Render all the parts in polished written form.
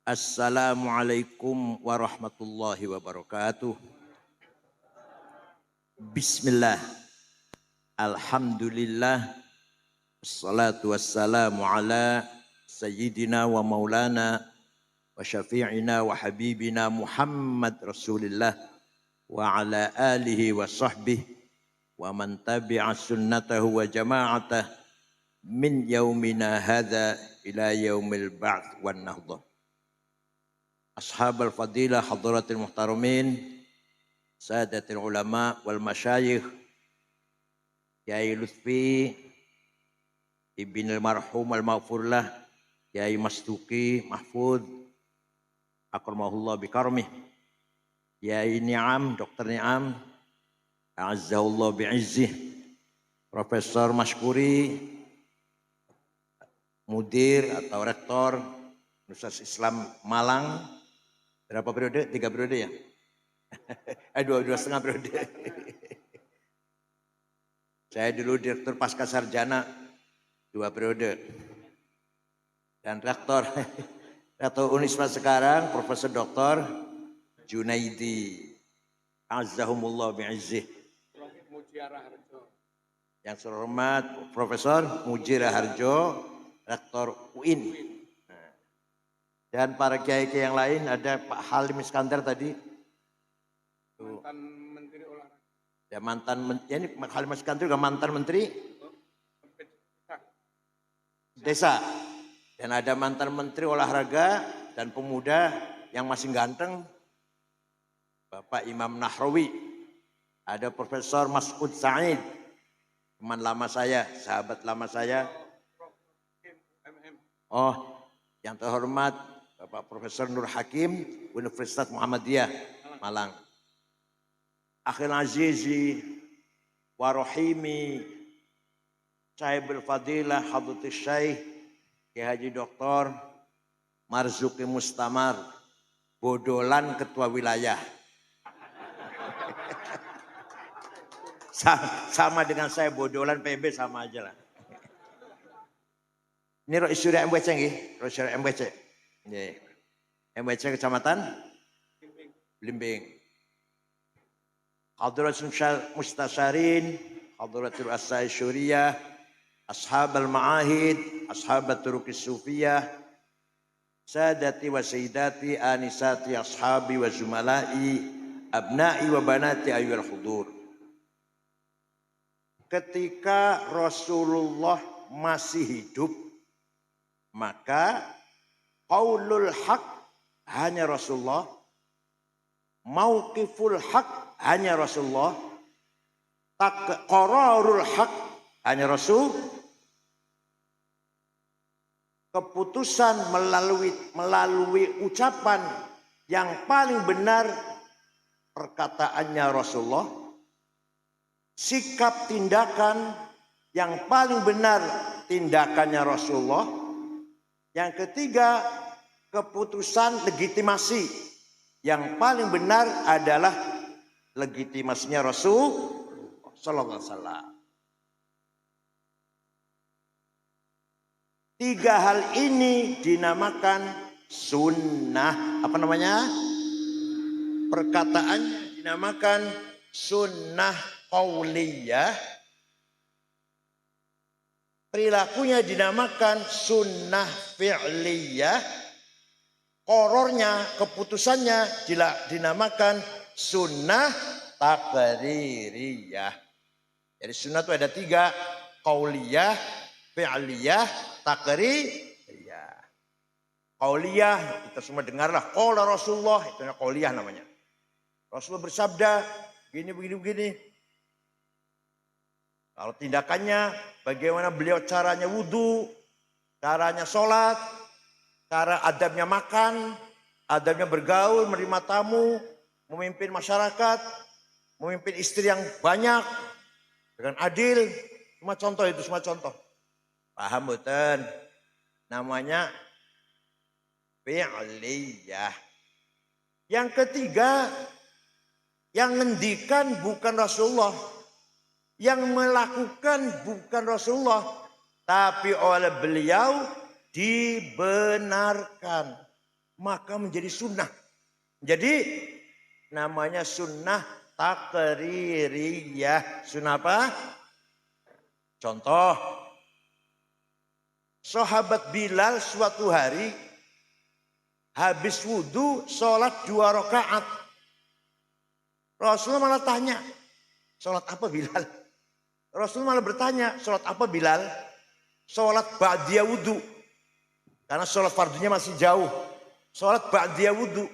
Assalamualaikum warahmatullahi wabarakatuh. Bismillah. Alhamdulillah. Assalatu wassalamu ala sayyidina wa maulana wa syafi'ina wa habibina Muhammad Rasulillah wa ala alihi wa sahbihi wa man tabi'a sunnatahu wa jama'atah min yaumina hadha ila yaumil ba'th wan nahdah. Ashabul fadilah hadratil muhtaramin, sadatil ulama wal masyayikh, Kiai Lutfi ibn al-marhum al-maghfurlah, Kiai Masduki Mahfud akramahullah bikarmih, Kiai Ni'am, Dr. Ni'am a'azzahullah bi'izzih, Profesor Maskuri, mudir atau rektor Universitas Islam Malang. Berapa periode? 3 periode ya? Dua setengah periode. Saya dulu direktur pasca sarjana 2 periode. Dan rektor Unisma sekarang Profesor Dr. Junaidi Azzahumullah bi'izzih. Yang terhormat Profesor Mujira Harjo, Rektor UIN. Dan para kiai-kiai yang lain, ada Pak Halim Iskandar tadi. Mantan Menteri Olahraga. Ya, ini Pak Halim Iskandar juga mantan Menteri Desa. Dan ada mantan Menteri Olahraga dan Pemuda yang masih ganteng, Bapak Imam Nahrawi. Ada Profesor Mas'ud Said, teman lama saya, sahabat lama saya. Oh, yang terhormat Bapak Profesor Nur Hakim, Universitas Muhammadiyah, Malang. Akhil Azizi, Warohimi, Sahibul Fadilah, Hadratus Syekh, Kiai Haji Dr. Marzuki Mustamar, Bodolan Ketua Wilayah. Sama dengan saya, Bodolan PB sama aja lah. Ini Rois Surya MWC nggih, Rois Surya MWC. Nggih. MWC Kecamatan Blimbing. Hadratul Mustasyarin, Hadratul Asai Syuriyah, Ashabul Ma'ahid, Ashabat Turukis Sufiyah, Sadati wa Sayyidati, Anisati, Ashabi wa Zumalai, Abna'i wa Banati ayyul hudur. Ketika Rasulullah masih hidup, maka qaulul haq hanya Rasulullah, mauqiful haq hanya Rasulullah, qararul haq hanya Rasul, keputusan melalui ucapan yang paling benar perkataannya Rasulullah, sikap tindakan yang paling benar tindakannya Rasulullah. Yang ketiga, keputusan legitimasi yang paling benar adalah legitimasinya Rasul sallallahu alaihi wasallam. 3 hal ini dinamakan sunnah. Apa namanya? Perkataannya dinamakan sunnah qauliyah. Perilakunya dinamakan sunnah fi'liyah. Qorornya, keputusannya dinamakan sunnah taqririyah. Jadi sunnah itu ada 3, qauliyah, fi'liyah, taqririyah. Qauliyah, kita semua dengarlah, qala Rasulullah, itu qauliyah namanya. Rasulullah bersabda, begini. Kalau tindakannya, bagaimana beliau caranya wudhu, caranya sholat, cara adabnya makan, adabnya bergaul, menerima tamu, memimpin masyarakat, memimpin istri yang banyak, dengan adil. Semua contoh itu, semua contoh. Paham betul? Namanya fi'liyah. Yang ketiga, yang ngendikan bukan Rasulullah. Yang melakukan bukan Rasulullah, tapi oleh beliau dibenarkan. maka menjadi sunnah. Jadi namanya sunnah takririyah. Sunnah apa? Contoh, sahabat Bilal suatu hari habis wudhu sholat 2 rakaat. Rasulullah malah tanya, sholat apa Bilal? Rasulullah malah bertanya, sholat apa Bilal? Sholat ba'diyah wudhu. Karena sholat fardunya masih jauh. Sholat ba'diyah wudhu.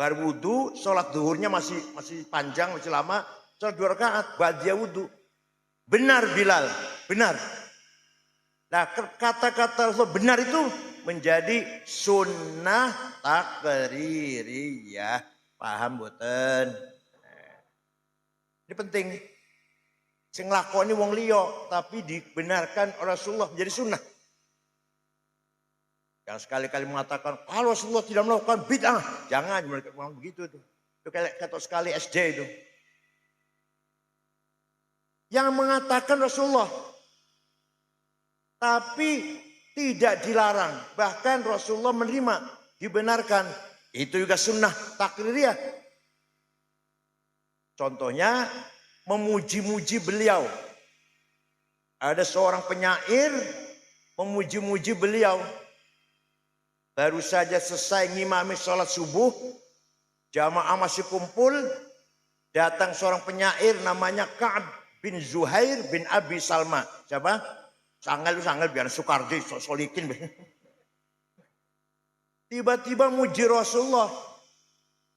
Baru wudhu, sholat duhurnya masih panjang, masih lama. Sholat 2 rakaat, ba'diyah wudhu. Benar Bilal, benar. Nah kata-kata benar itu menjadi sunnah takririyah. Paham boten? Ini penting. Sing lakoni wong liya tapi dibenarkan oleh Rasulullah menjadi sunnah. Yang sekali-kali mengatakan kalau Rasulullah tidak melakukan bid'ah, jangan mereka ngomong begitu tuh. Itu kayak kata sekali SD itu. Yang mengatakan Rasulullah tapi tidak dilarang, bahkan Rasulullah menerima, dibenarkan, itu juga sunnah takririyah. Contohnya memuji-muji beliau. Ada seorang penyair memuji-muji beliau. Baru saja selesai ngimami sholat subuh, jamaah masih kumpul, datang seorang penyair namanya Ka'ab bin Zuhair bin Abi Salma. Siapa? Sanggal biar Soekardi solikin. Tiba-tiba muji Rasulullah.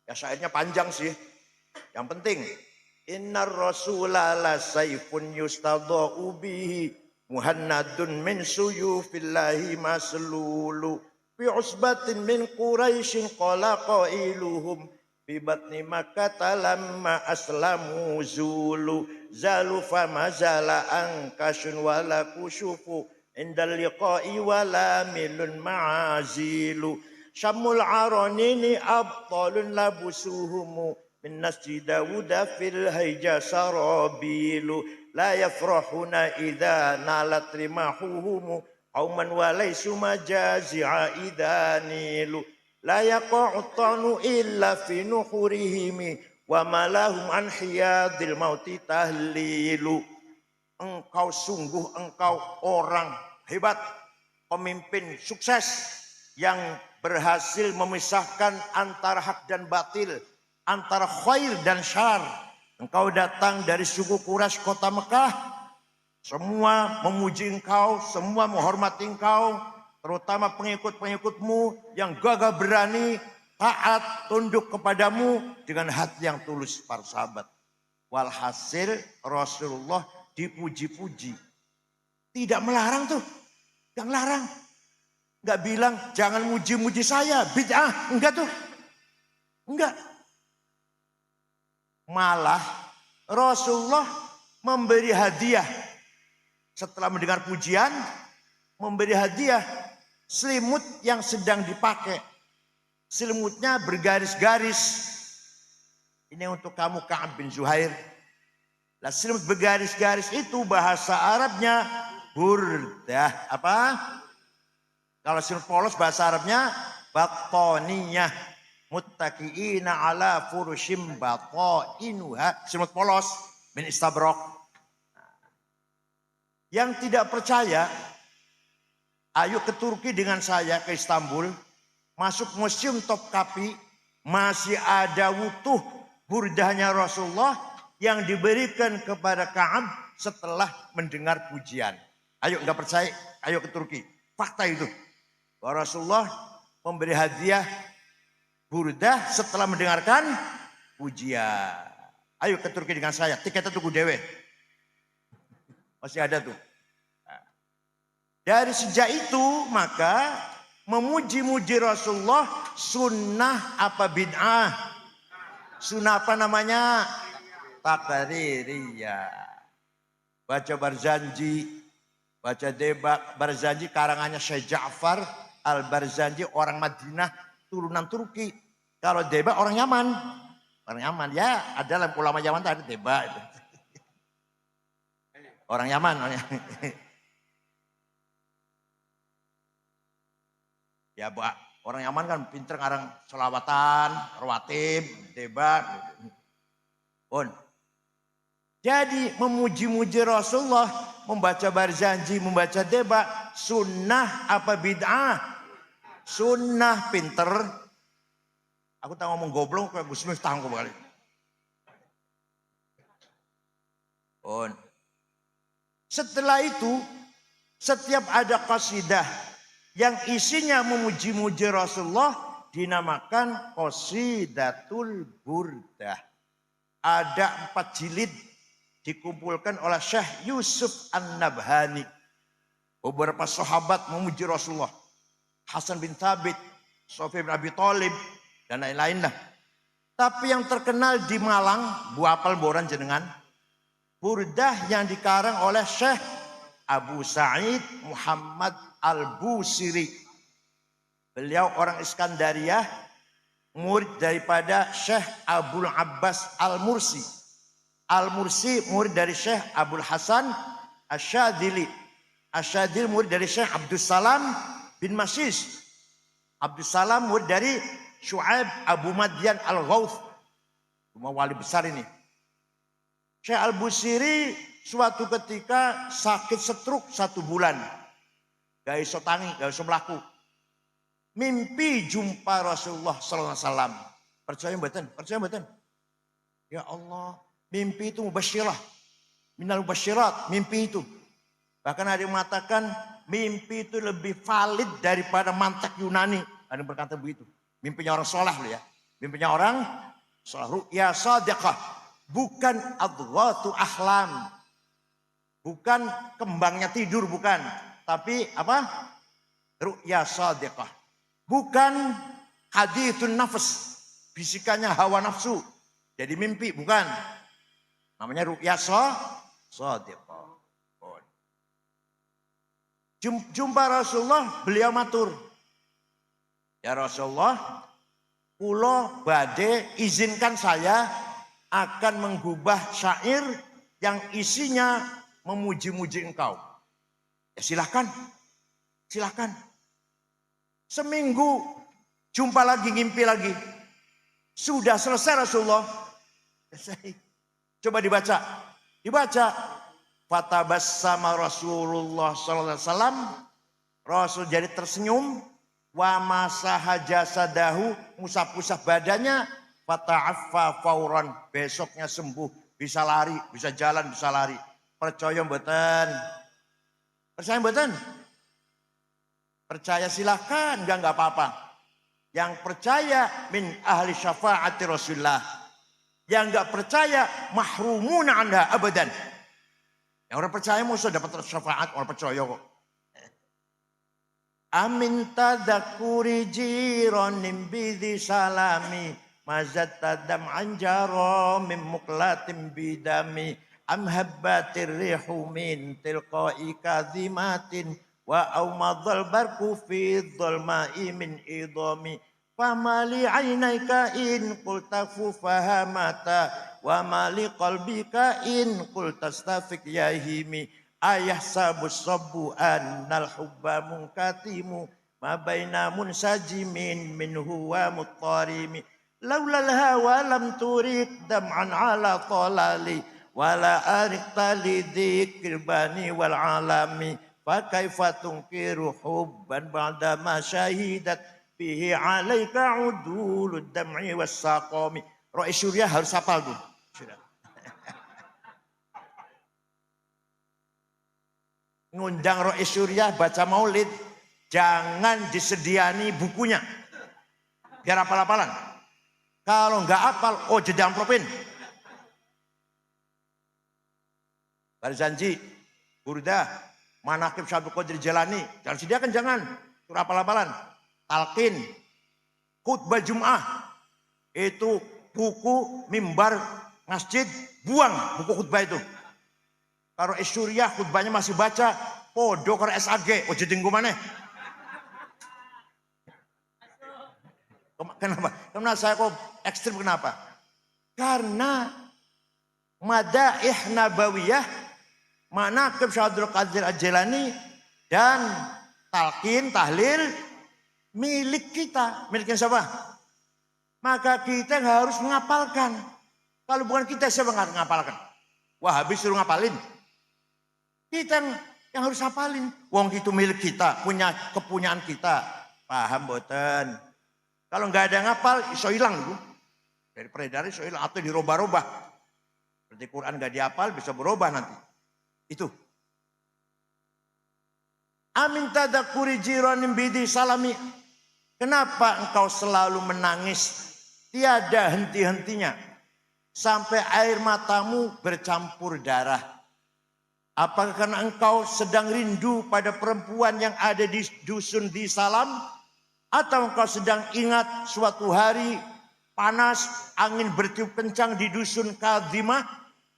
Ya syairnya panjang sih. Yang penting, innar Rasulallah la sayfun yustadha'u bihi muhannadun min suyufillahi maslulu fi usbatin min Quraisyin qala qailuhum fi batni Makkah lamma aslamu zulu zalu fama zala ankashun wala kusyufu indal liqa'i wala milun ma'azilu syamul aranini abtalun labusuhumu min nasji Dawuda fil hayja sarabilu la yafrahuna idha nalat rimahuhumu qauman walaysu majazi'a idanilu la yaqa'utanu illa fi nuhurihimi wa malahum an hiyadil mauti tahlilu. Engkau sungguh engkau orang hebat, pemimpin sukses yang berhasil memisahkan antara hak dan batil, antara khair dan syar. Engkau datang dari suku Quraisy kota Mekah, semua memuji engkau, semua menghormati engkau, terutama pengikut-pengikutmu yang gagah berani, taat, tunduk kepadamu dengan hati yang tulus para sahabat. Walhasil Rasulullah dipuji-puji. Tidak melarang tuh, yang larang. Enggak bilang jangan muji-muji saya, bid'ah, enggak tuh. Enggak. Malah Rasulullah memberi hadiah. Setelah mendengar pujian, memberi hadiah selimut yang sedang dipakai. Selimutnya bergaris-garis. Ini untuk kamu Ka'ab bin Zuhair. Nah, selimut bergaris-garis itu bahasa Arabnya burdah. Apa? Kalau selimut polos bahasa Arabnya batoniyah. Muttaqiina ala furushim batoinuha. Selimut polos min istabrok. Yang tidak percaya, ayo ke Turki dengan saya ke Istanbul, masuk museum Topkapi, masih ada utuh burdahnya Rasulullah yang diberikan kepada Ka'ab setelah mendengar pujian. Ayo nggak percaya, ayo ke Turki. Fakta itu. Bahwa Rasulullah memberi hadiah burdah setelah mendengarkan pujian. Ayo ke Turki dengan saya, tiketnya tuku dewe. Masih ada tuh. Dari sejak itu maka memuji-muji Rasulullah sunnah apa bid'ah? Sunnah apa namanya? Takririyah. Baca Barzanji, baca Deba Barzanji karangannya Syekh Ja'far Al-Barzanji, orang Madinah turunan Turki. Kalau Deba orang Yaman. Orang Yaman ya, ada ulama Yaman ada Deba itu. Orang Yaman. Ya, Orang Yaman kan pinter ngarang selawatan, rawatib, debat. Pun. Jadi memuji-muji Rasulullah, membaca barzanji, membaca debat, sunnah apa bid'ah? Sunnah, pinter. Aku tak ngomong goblok, kayak Gus Miftah kali. Pun. Setelah itu, setiap ada qasidah yang isinya memuji-muji Rasulullah dinamakan Qasidatul Burdah. Ada 4 jilid dikumpulkan oleh Syekh Yusuf An-Nabhani. Beberapa sahabat memuji Rasulullah. Hasan bin Thabit, Sofyan bin Abi Thalib, dan lain-lain lah. Tapi yang terkenal di Malang, buapal boran jenengan, burdah yang dikarang oleh Syekh Abu Sa'id Muhammad Al-Busiri. Beliau orang Iskandariyah, murid daripada Syekh Abul Abbas Al-Mursi. Al-Mursi murid dari Syekh Abul Hasan Asyadili. Asyadili murid dari Syekh Abdul Salam bin Masis. Abdul Salam murid dari Syu'aib Abu Madyan Al-Ghawth. Cuma wali besar ini. Syekh Al-Busiri suatu ketika sakit stroke 1 bulan. Gak iso tangi, gak iso melaku. Mimpi jumpa Rasulullah sallallahu alaihi wasallam. Percaya mboten? Percaya mboten? Ya Allah, mimpi itu mubasyirah. Minal mubasyirat, mimpi itu. Bahkan ada yang mengatakan mimpi itu lebih valid daripada mantek Yunani. Ada yang berkata begitu. Mimpinya orang soleh loh ya. Mimpinya orang soleh. Ru'ya sadiqah. Bukan adghatu ahlam. Bukan kembangnya tidur, bukan. Tapi apa? Ru'ya sadiqah. Bukan hadithun nafs. Bisikannya hawa nafsu. Jadi mimpi, bukan. Namanya ru'ya sadiqah. Jumpa Rasulullah, beliau matur. Ya Rasulullah, kula badhe izinkan saya akan menggubah syair yang isinya memuji-muji engkau. Ya silahkan, silahkan. Seminggu jumpa lagi, ngimpi lagi. Sudah selesai Rasulullah. Selesai. Coba dibaca. Dibaca. Fatabassama Rasulullah sallallahu alaihi wasallam. Rasul jadi tersenyum. Wa masaha jasadahu, musap-musap badannya. Fata'affa fauran, besoknya sembuh, bisa lari, bisa jalan, bisa lari. Percaya mboten? Percaya mboten? Percaya silahkan, enggak apa-apa. Yang percaya min ahli syafaati Rasulullah. Yang enggak percaya mahrumun anha abadan. Yang orang percaya musuh dapat syafaat, orang percaya kok. Amin tadakuri jironim bidhi salami. Mazat tadam anjaro mim muklatim bidami. Am habbatir rihu min tilqai kadhimatin. Wa awmadhal barku fi dhulma'i min idhami. Famali aynaika in qultafu fahamata. Wa mali qalbika in qultastafik yahimi. Ayah sabus sabu annal hubba munkatimu. Ma baina munsajimin minhu wa muttarimi. Laulal hawa lam turik dam'an ala talali. Wala arikta lidhikir bani wal alami. Fakaifa tunkiru hubban ba'da ma syahidat. Bihi alaika udulud dam'i was saqami. Ro'i Syuriah harus hafal tuh. Ngundang Ro'i Syuriah baca maulid. Jangan disediani bukunya. Biar hafal-hafalan. Kalau enggak hafal, oh jadi amplopin. Barzanji, burdah, manaqib Syabul Qadir Jalani. Jangan sediakan, jangan. Surah hafal-hafalan. Talqin, khutbah Jum'ah. Itu buku mimbar masjid, buang buku khutbah itu. Kalau Isyuriah khutbahnya masih baca, podo kalau SAG, oh jadi mana? Kenapa? Karena saya kok ekstrim, kenapa? Karena madaih nabawiyah, manaqib Syabul Qadir Al-Jilani dan talqin, tahlil milik kita. Miliknya siapa? Maka kita harus menghafalkan. Kalau bukan kita, siapa yang ngapalkan? Wahabi suruh ngapalin. Kita yang harus hafalin. Wong itu milik kita, punya kepunyaan kita. Paham boten? Kalau nggak ada yang ngapal, iso hilang itu. Dari peredaran iso hilang atau dirubah-rubah. Seperti Quran nggak dihafal, bisa berubah nanti. Itu. Amin tadakuri jiranim bidi salami. Kenapa engkau selalu menangis? Tiada henti-hentinya. Sampai air matamu bercampur darah. Apakah karena engkau sedang rindu pada perempuan yang ada di dusun di Salam? Atau engkau sedang ingat suatu hari panas, angin bertiup kencang di dusun Kadimah?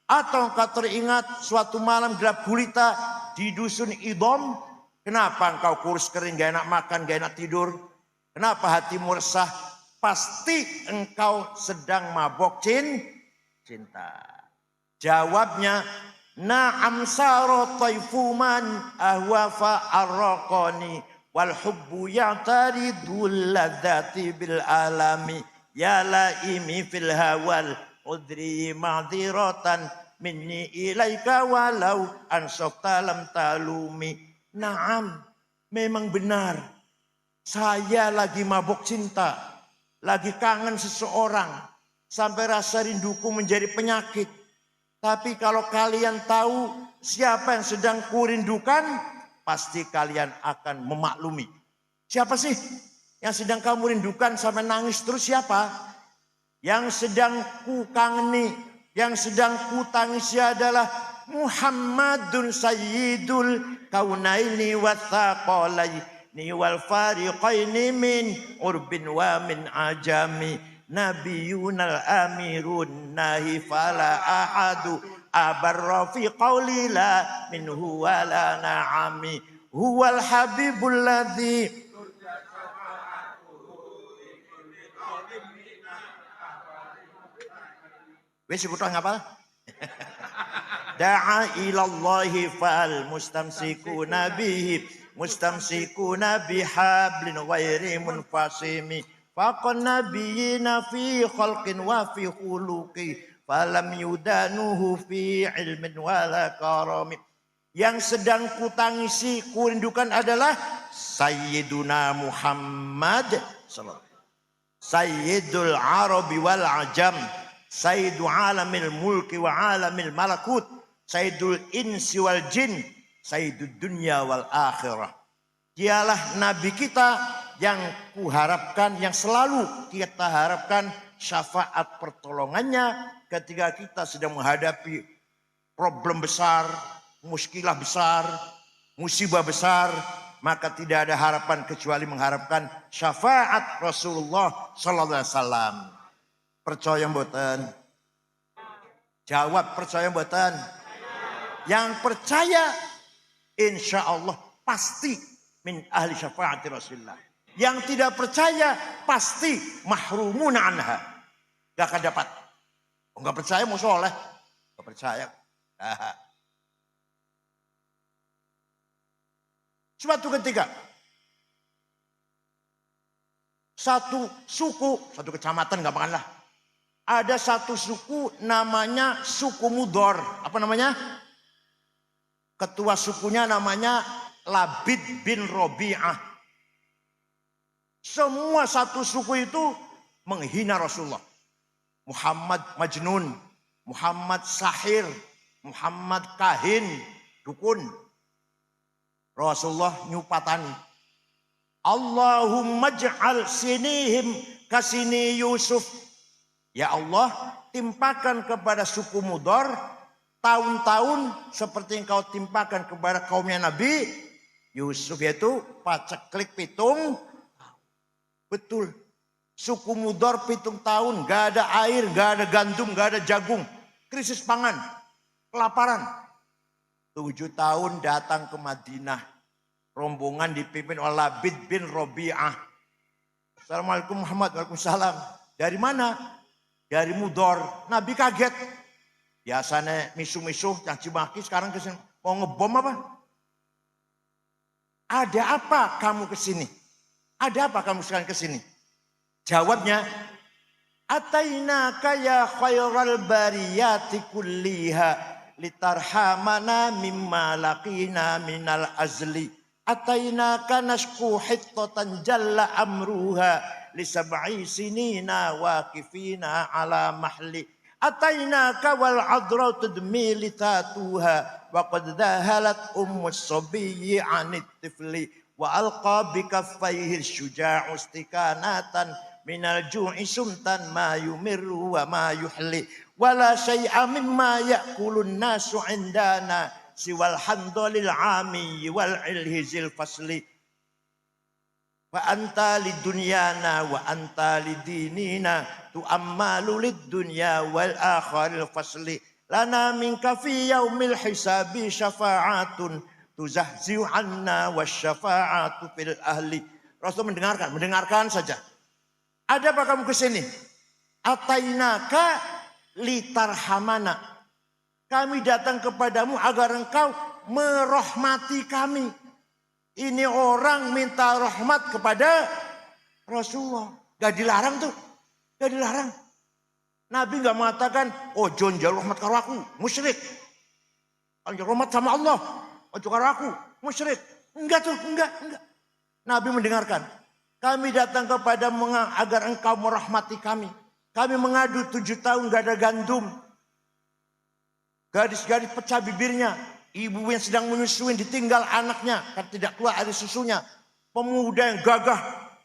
Atau engkau teringat suatu malam gelap gulita di dusun Idom? Kenapa engkau kurus kering, gak enak makan, gak enak tidur? Kenapa hatimu resah? Pasti engkau sedang mabok cinta. Jawabnya, na'am saro taifuman ahwafa arraqani wal hubbu ya'taridul ladzati bil alami ya laimi fil hawal udri ma'dziratan minni ilaika walau ansokta lam talumi. Naam, memang benar. Saya lagi mabuk cinta, lagi kangen seseorang, sampai rasa rinduku menjadi penyakit. Tapi kalau kalian tahu siapa yang sedang kurindukan, pasti kalian akan memaklumi. Siapa sih yang sedang kamu rindukan sampai nangis terus siapa? Yang sedang ku kangeni, yang sedang ku tangisi adalah Muhammadun Sayyidul Kaunaini Wathaqalaini wal Fariqaini min urbin wa min ajami Nabiyunal amirun nahi fala ahadu abarra fi qawli la minhu wala na'ami huwal habibul ladzi wis sebutlah ngapa? Da'a ilallahi fal mustamsikuna bihi mustamsikuna bihablin ghairi munfasimi faqan nabiyina fi khalqin wa fi khuluqi falam yudanuhu fi ilmin wala karami. Yang sedang kutangisi kurindukan adalah Sayyiduna Muhammad Sayyidul Arabi wal Ajam Sayyidu alamil mulki wa alamil malakut Sayyidul insi wal jin Sayyidud dunya wal akhirah. Dialah Nabi kita yang kuharapkan, yang selalu kita harapkan syafaat pertolongannya ketika kita sedang menghadapi problem besar, muskilah besar, musibah besar, maka tidak ada harapan kecuali mengharapkan syafaat Rasulullah sallallahu alaihi wasallam. Percaya mboten? Jawab percaya mboten? Yang percaya insya Allah pasti min ahli syafaat Rasulullah. Yang tidak percaya pasti mahrumun anha. Gak akan dapat. Oh, gak percaya mau soleh. Gak percaya. Suatu ketika satu suku, satu kecamatan gampang lah. Ada satu suku namanya suku Mudor. Apa namanya? Ketua sukunya namanya Labid bin Robi'ah. Semua satu suku itu menghina Rasulullah. Muhammad Majnun, Muhammad Sahir, Muhammad Kahin, dukun. Rasulullah nyupatani. Allahumma ja'al sinihim kasini Yusuf. Ya Allah, timpakan kepada suku Mudor tahun-tahun seperti engkau timpakan kepada kaumnya Nabi Yusuf, yaitu paceklik pitung. Betul. Suku Mudor pitung tahun, gak ada air, gak ada gandum, gak ada jagung. Krisis pangan, kelaparan. 7 tahun datang ke Madinah. Rombongan dipimpin oleh Labid bin Robi'ah. Assalamualaikum Muhammad, waalaikumsalam. Dari mana? Dari Mudor. Nabi kaget. Biasanya misuh-misuh, caci maki, sekarang kesini. Mau ngebom apa? Ada apa kamu kesini? Ada apa kamu sekarang ke sini? Jawabnya, atainaka ya khairal bariyati kulliha litarhamana mimma laqina minal azli. Atainaka nashku hittatan jalla amruha lisab'i sinina waqifina ala mahli. Atainaka wal adra tudmi litatuha wa qad dahalat ummus sabiyyi anit tifli wa alqa bi kaffayhi syuja'u istikanatan minal ju'i sumtan ma yumirru wa ma yuhli wala syai'a mimma ya'kulun nasu indana siwal handalil ami wal ilhizil fasli wa anta lidunyana wa anta lidinina tu'ammalu lidunya wal akharil fasli lana minka fi yaumil hisabi syafa'atun tuzahzi'u anna wasyafa'atu fil ahli. Rasul mendengarkan saja. Ada apa kamu ke sini? Atainaka litarhamana. Kami datang kepadamu agar engkau merahmati kami. Ini orang minta rahmat kepada Rasulullah. Gak dilarang tuh. Gak dilarang. Nabi gak mengatakan, oh John jalur rahmat karo aku, musyrik. Jalur rahmat sama Allah, ojo karo aku, musyrik. Enggak tuh, enggak. Nabi mendengarkan. Kami datang kepada agar engkau merahmati kami. Kami mengadu 7 tahun gak ada gandum. Gadis-gadis pecah bibirnya. Ibu yang sedang menyusui ditinggal anaknya. Karena tidak keluar air susunya. Pemuda yang gagah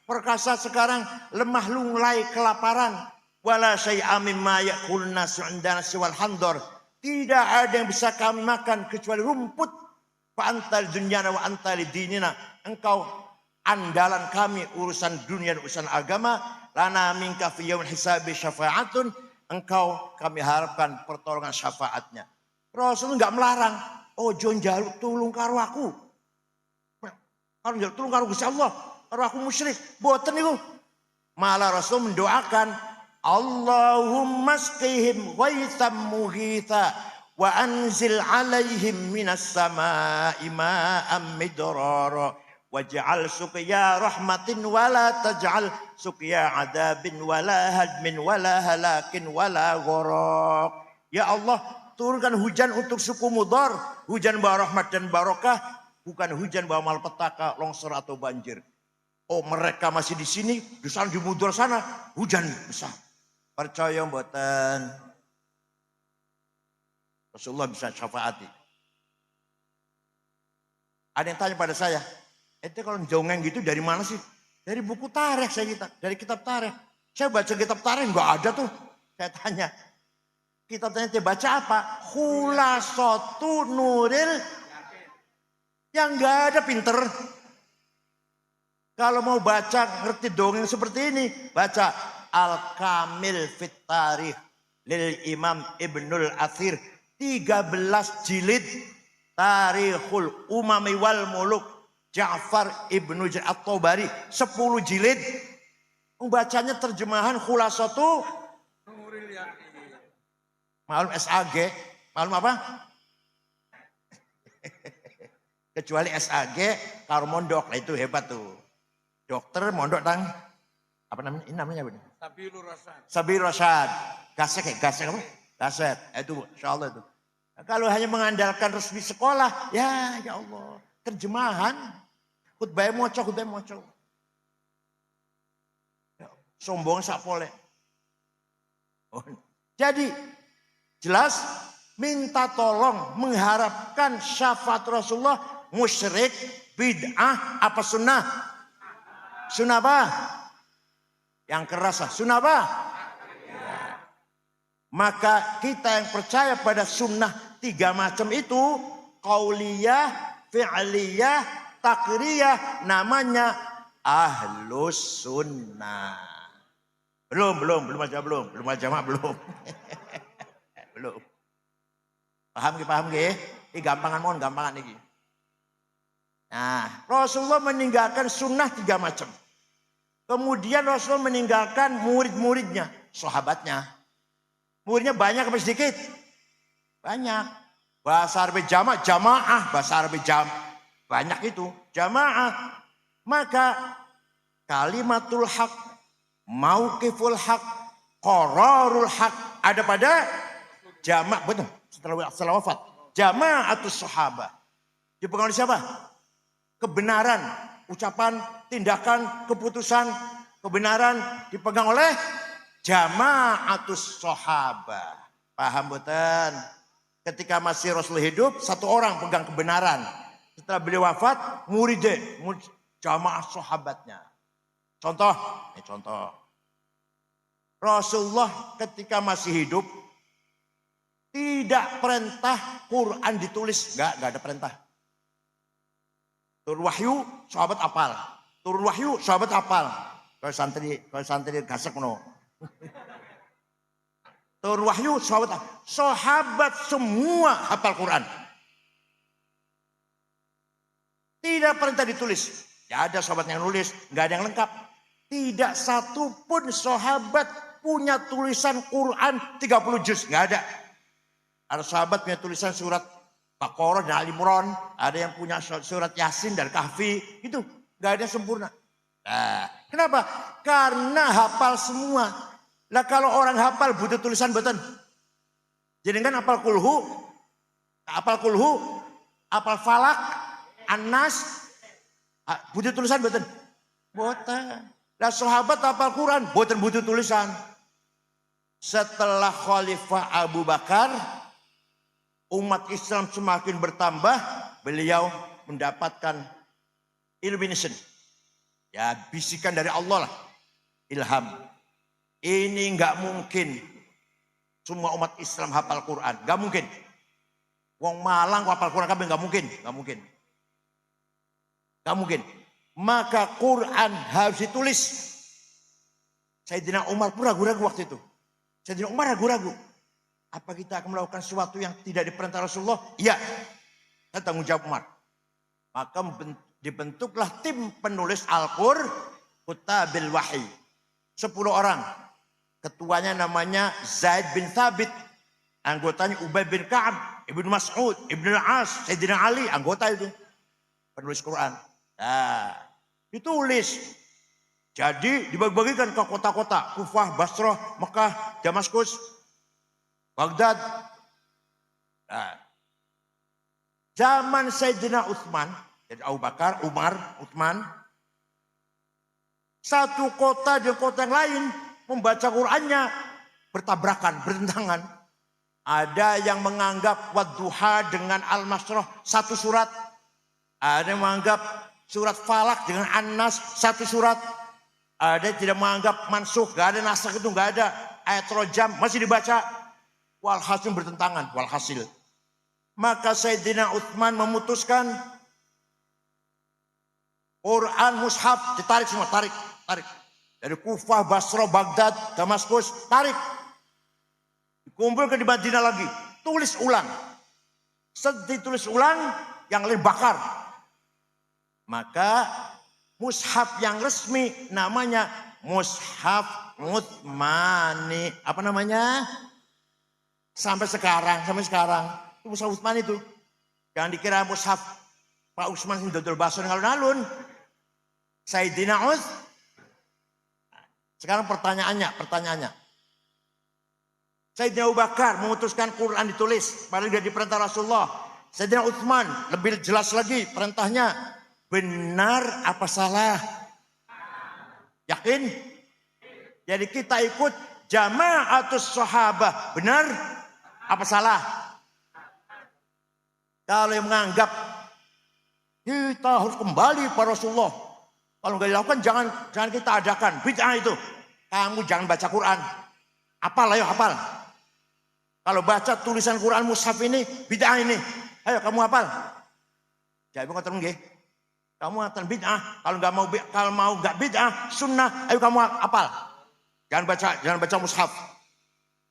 perkasa sekarang lemah lunglai kelaparan. Wala syai'a mimma ya'kulun nasu indana siwal handor. Tidak ada yang bisa kami makan kecuali rumput. Fa antal dunyana wa antal dinina. Engkau andalan kami urusan dunia dan urusan agama. Lana minka fi yaumil hisabi syafa'atun. Engkau kami harapkan pertolongan syafaatnya. Rasul enggak melarang. Oh John jaluk tulung karo aku. Kalau jaluk tulung karo Gusti Allah. Karo aku musyrik. Boten niku. Malah Rasul mendoakan. Allahumma asqihim ghaitham mughitha. Wa anzil alaihim minas sama'i ma'am midrara. Waj'al suqya rahmatin wala taj'al suqya adabin wala hadmin wala halakin wala gharaq. Ya Allah, turunkan hujan untuk suku Mudhar, hujan bawa rahmat dan barokah, bukan hujan bawa malapetaka, longsor atau banjir. Oh, mereka masih di sini, di sana di Mudhar sana hujan besar. Percaya mboten? Rasulullah bisa syafaati. Ada yang tanya pada saya, itu kalau dongeng gitu dari mana sih? Dari buku tarikh saya kita, dari kitab tarikh. Saya baca kitab tarikh enggak ada tuh. Saya tanya, kitab tarikh baca apa? Khulasatu Nuril. Yang enggak ada pinter. Kalau mau baca ngerti dongeng seperti ini, baca Al-Kamil fit Tarikh lil Imam Ibnul Athir, 13 jilid Tarikhul Umami wal Muluk Ja'far Ibnu At-Tabari, 10 jilid. Membacanya terjemahan Khulasatu Malum SAG. Malum apa? Kecuali SAG kalau mondok, itu hebat tuh. Dokter mondok tang apa namanya? Ini namanya apa? Sabilur Rasyad. Sabilur Rasyad. Gasek apa? Gaset. Itu insyaallah itu. Kalau hanya mengandalkan resmi sekolah, ya Allah, terjemahan khutbah moco. Sombong sapole. Jadi jelas minta tolong mengharapkan syafaat Rasulullah, musyrik, bid'ah apa sunnah? Sunnah apa? Yang keras lah, sunnah apa? Maka kita yang percaya pada sunnah 3 macam itu, qauliyah, fi'liyah, takriyah, namanya ahlus sunnah. Belum aja belum. Belum. Paham nggih? Ini gampangan iki. Nah, Rasulullah meninggalkan sunnah 3 macam. Kemudian Rasulullah meninggalkan murid-muridnya, sahabatnya. Muridnya banyak apa sedikit? Banyak. Bahasa Arab jamaah, bahasa Arab banyak itu, jamaah. Maka kalimatul haq, mauqiful haq, qararul haq ada pada jama', betul, setelah wafat. Jama'atus sahabah. Dipegang oleh siapa? Kebenaran, ucapan, tindakan, keputusan, kebenaran dipegang oleh jama'atus sahabah. Paham betul? Ketika masih Rasul hidup, satu orang pegang kebenaran. Setelah beliau wafat, murid jamaah sahabatnya. Contoh. Rasulullah ketika masih hidup, tidak perintah Quran ditulis. Enggak ada perintah. Turun wahyu, sahabat apal. Turun wahyu, sahabat apal. Kalau santri gasek no. Turun wahyu, sahabat semua hafal Quran. Tidak perintah ditulis. Ya ada sahabat yang nulis, nggak ada yang lengkap. Tidak satu pun sahabat punya tulisan Quran 30 juz, nggak ada. Ada sahabat punya tulisan surat Baqarah dan Ali Imran, ada yang punya surat Yasin dan Kahfi, itu nggak ada yang sempurna. Nah, kenapa? Karena hafal semua. Lah kalau orang hafal butuh tulisan betul. Jadi kan hafal kulhu, hafal falak, Anas, butuh tulisan betul. Boten. Lah sahabat hafal Quran, boten butuh tulisan. Setelah Khalifah Abu Bakar, umat Islam semakin bertambah, beliau mendapatkan illumination. Ya, bisikan dari Allah lah. Ilham. Ini nggak mungkin semua umat Islam hafal Quran, nggak mungkin. Wong Malang hafal Quran kabeh nggak mungkin. Maka Quran harus ditulis. Sayyidina Umar pun ragu-ragu waktu itu. Sayyidina Umar ragu-ragu. Apa kita akan melakukan sesuatu yang tidak diperintah Rasulullah? Iya. Saya tanggung jawab Umar. Maka dibentuklah tim penulis Al-Qur'an Kutabil Wahyi. 10 orang. Ketuanya namanya Zaid bin Thabit. Anggotanya Ubay bin Ka'ab, Ibnu Mas'ud, Ibnu Al-As, Sayyidina Ali, anggota itu. Penulis Quran. Nah, ditulis. Jadi dibagi-bagikan ke kota-kota. Kufah, Basrah, Mekah, Damaskus, Baghdad. Nah, zaman Sayyidina Utsman, jadi Abu Bakar, Umar, Utsman, satu kota dan kota yang lain membaca Qur'annya bertabrakan, bertentangan. Ada yang menganggap Wadduha dengan Al-Masrah satu surat. Ada yang menganggap surat Falak dengan An-Nas satu surat. Ada yang tidak menganggap mansukh, gak ada nasakh itu, gak ada. Ayat rojam masih dibaca. Walhasil bertentangan, walhasil. Maka Sayyidina Utsman memutuskan Quran mushaf ditarik semua, tarik. Dari Kufah, Basrah, Baghdad, Damaskus, tarik. Dikumpulkan di Madinah lagi, tulis ulang. Setelah tulis ulang, yang lain bakar. Maka mushaf yang resmi namanya Mushaf Utsmani. Apa namanya? Sampai sekarang. Itu Mushaf Utsmani itu. Jangan dikira mushaf Pak Utsman sing dodol baso nang alun-alun. Sayyidina Utsman. Sekarang pertanyaannya. Sayyidina Abu Bakar memutuskan Quran ditulis. Padahal dia diperintah Rasulullah. Sayyidina Utsman lebih jelas lagi perintahnya. Benar apa salah? Yakin? Jadi kita ikut jama'atus sahabah. Benar apa salah? Kalau yang menganggap kita harus kembali pada Rasulullah. Kalau nggak dilakukan jangan kita adakan. Bid'ah itu. Kamu jangan baca Quran. Hafal, ayo hafal. Kalau baca tulisan Quran mushaf ini, bid'ah ini. Ayo kamu hafal. Jadi ngoten nggih. Kamu ngatan bid'ah. Kalau mau nggak bid'ah, sunnah, ayo kamu hafal. Jangan baca mushaf.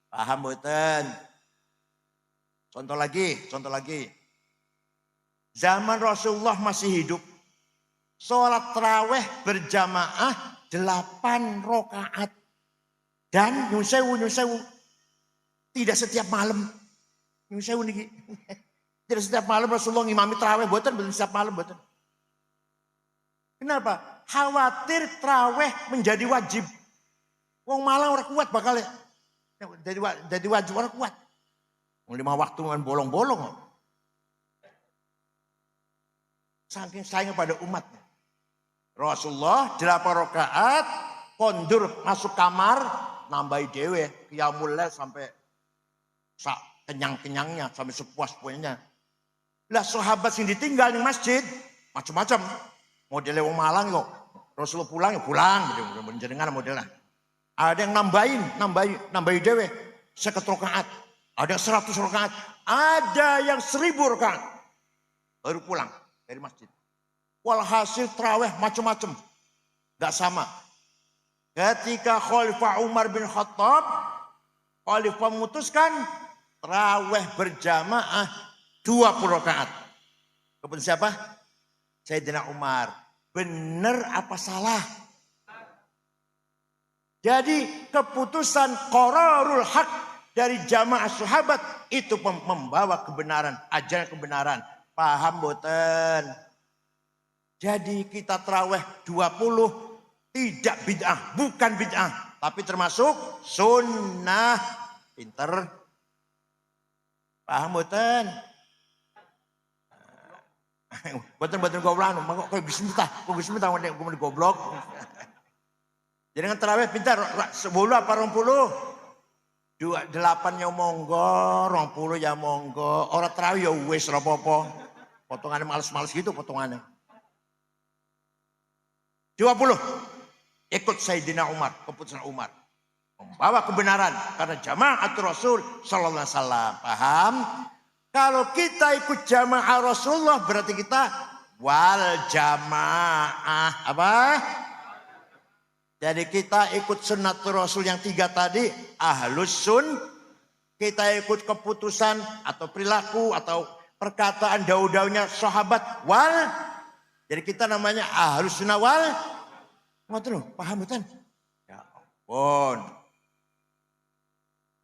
Paham mboten? Contoh lagi. Zaman Rasulullah masih hidup. Sholat tarawih berjamaah 8 rakaat. Dan nyun sewu. Tidak setiap malam. Nyun sewu niki. Tidak setiap malam Rasulullah ngimami tarawih. Boten setiap malam. Boten. Kenapa? khawatir traweh menjadi wajib. Wong Malang orang kuat bakal jadi wajib orang kuat. 5 waktu dengan bolong-bolong. Saking sayang pada umatnya. Rasulullah 8 rakaat kondur masuk kamar nambahi dewe qiyamul lail sampai kenyang-kenyangnya sampai sepuas-puasnya. Lah sahabat sing ditinggal di masjid macam-macam. Modelnya wong Malang kok. Rasulullah pulang ya pulang jenengan modelnya. Ada yang nambahi dewe 50 rakaat. Ada 100 rakaat. Ada yang 1000 rakaat. Baru pulang dari masjid. Walhasil tarawih macam-macam. Gak sama. Ketika Khalifah Umar bin Khattab. Khalifah memutuskan. Tarawih berjamaah 20 rakaat. Kemudian siapa? Sayyidina Umar. Benar apa salah? Jadi keputusan qararul haq dari jamaah sahabat itu membawa kebenaran, ajaran kebenaran. Paham boten? Jadi kita tarawih 20 tidak bid'ah, bukan bid'ah, tapi termasuk sunnah. Pinter. Paham boten? Boten goblok, kok bismillah, kok goblok. Jadi dengan tarawih pintar 10 apa 20? 8 ya monggo, 20 ya monggo. Orang tarawih ya wis ora apa-apa. Potongannya males-males gitu potongannya. 20 ikut Sayyidina Umar, keputusan Umar. Membawa kebenaran karena jamaah Rasul sallallahu alaihi wasallam. Paham? Kalau kita ikut jamaah Rasulullah berarti kita wal jamaah. Apa? Jadi kita ikut sunnatul Rasul yang 3 tadi, ahlus sun. Kita ikut keputusan atau perilaku atau perkataan daud-daudnya sahabat wal. Jadi kita namanya ahlus sunnah wal. Ngoten lho, paham betul? Ya ampun.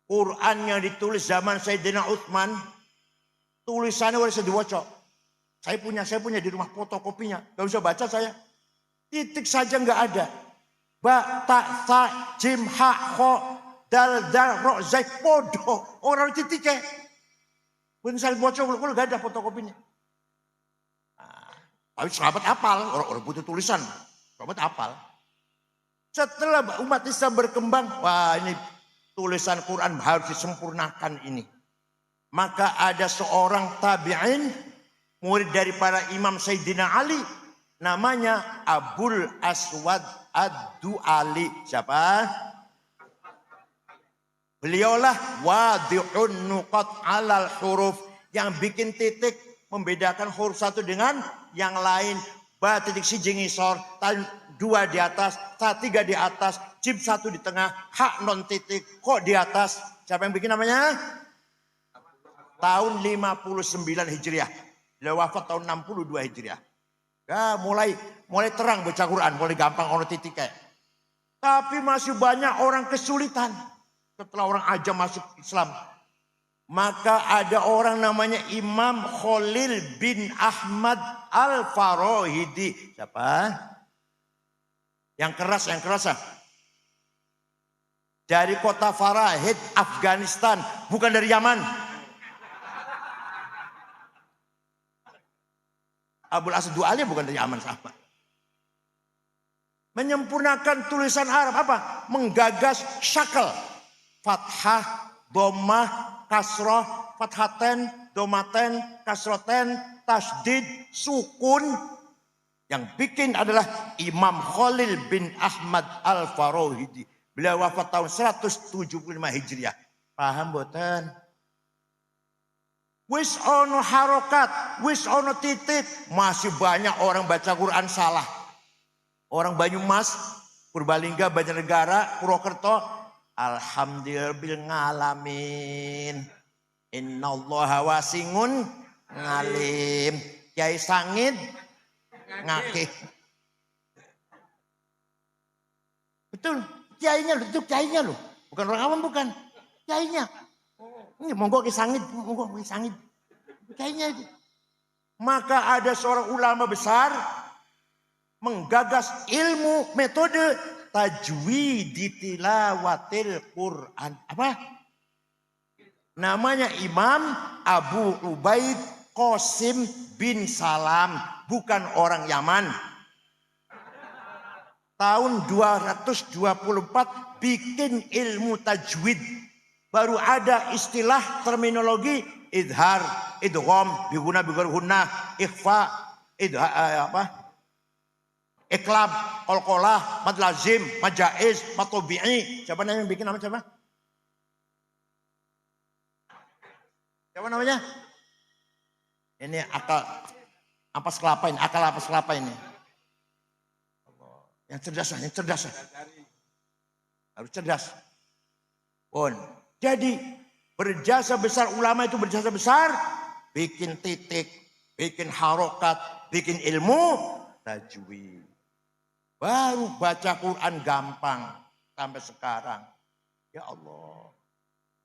Quran yang ditulis zaman Sayyidina Utsman, tulisannya harus diwaca. Saya punya di rumah fotokopinya. Gak usah baca saya. Titik saja nggak ada. Ba, ta, sa, jim, ha, kho, dal, ro, zai, podo. Orang titiknya. Pun saya baca, kalau nggak ada fotokopinya. Tapi sahabat apal, orang butuh tulisan. Sahabat apal. Setelah umat Islam berkembang, wah ini tulisan Quran harus disempurnakan ini. Maka ada seorang tabi'in, murid daripada Imam Sayyidina Ali, namanya Abul Aswad Ad-Du'ali. Siapa? Beliaulah wadi'un nuqat alal huruf, yang bikin titik membedakan huruf satu dengan yang lain. Ba titik siji ngisor, 2 di atas, 3 di atas, jim 1 di tengah, hak non titik, kok di atas. Siapa yang bikin namanya? Tahun 59 Hijriah. Beliau wafat tahun 62 Hijriah. Ya, mulai terang baca Quran, mulai gampang ono titik kayak. Tapi masih banyak orang kesulitan setelah orang ajam masuk Islam. Maka ada orang namanya Imam Khalil bin Ahmad Al-Farahidi. Siapa? Yang keras. Dari kota Farahid, Afghanistan, bukan dari Yaman. Abul Aswad Du'ali bukan dari Yaman sama. Menyempurnakan tulisan Arab apa? Menggagas syakal. Fathah, dhammah, kasrah, fathaten, domaten, kasroten, tasdid, sukun. Yang bikin adalah Imam Khalil bin Ahmad Al-Farahidi. Beliau wafat tahun 175 Hijriah. Paham boten? Wis ono harokat, wis ono titik. Masih banyak orang baca Quran salah. Orang Banyumas, Purbalingga, Banjarnegara, Purwokerto. Alhamdulillah ngalamin. Innallaha wasingun ngalim. Kiai Sangid ngakih. Betul, kiainya loh. Bukan orang awam, bukan. Kiainya. Ini monggo Kiai Sangid. Kiainya itu. Maka ada seorang ulama besar menggagas ilmu metode tajwid tilawatil Quran. Apa? Namanya Imam Abu Ubaid Qasim bin Salam, bukan orang Yaman. Tahun 224 bikin ilmu tajwid. Baru ada istilah terminologi idhar, idgham, biguna bigurhunna, ikhfa, iklab, qalqalah, mad lazim, majaiz, matobi'i. Siapa namanya yang bikin nama siapa? Siapa namanya? Ini akal ampas kelapa ini, akal ampas kelapa ini. Yang cerdas, yang cerdas. Harus cerdas. Pun. Jadi berjasa besar, ulama itu berjasa besar. Bikin titik, bikin harokat, bikin ilmu tajwid. Baru baca Quran gampang sampai sekarang. Ya Allah.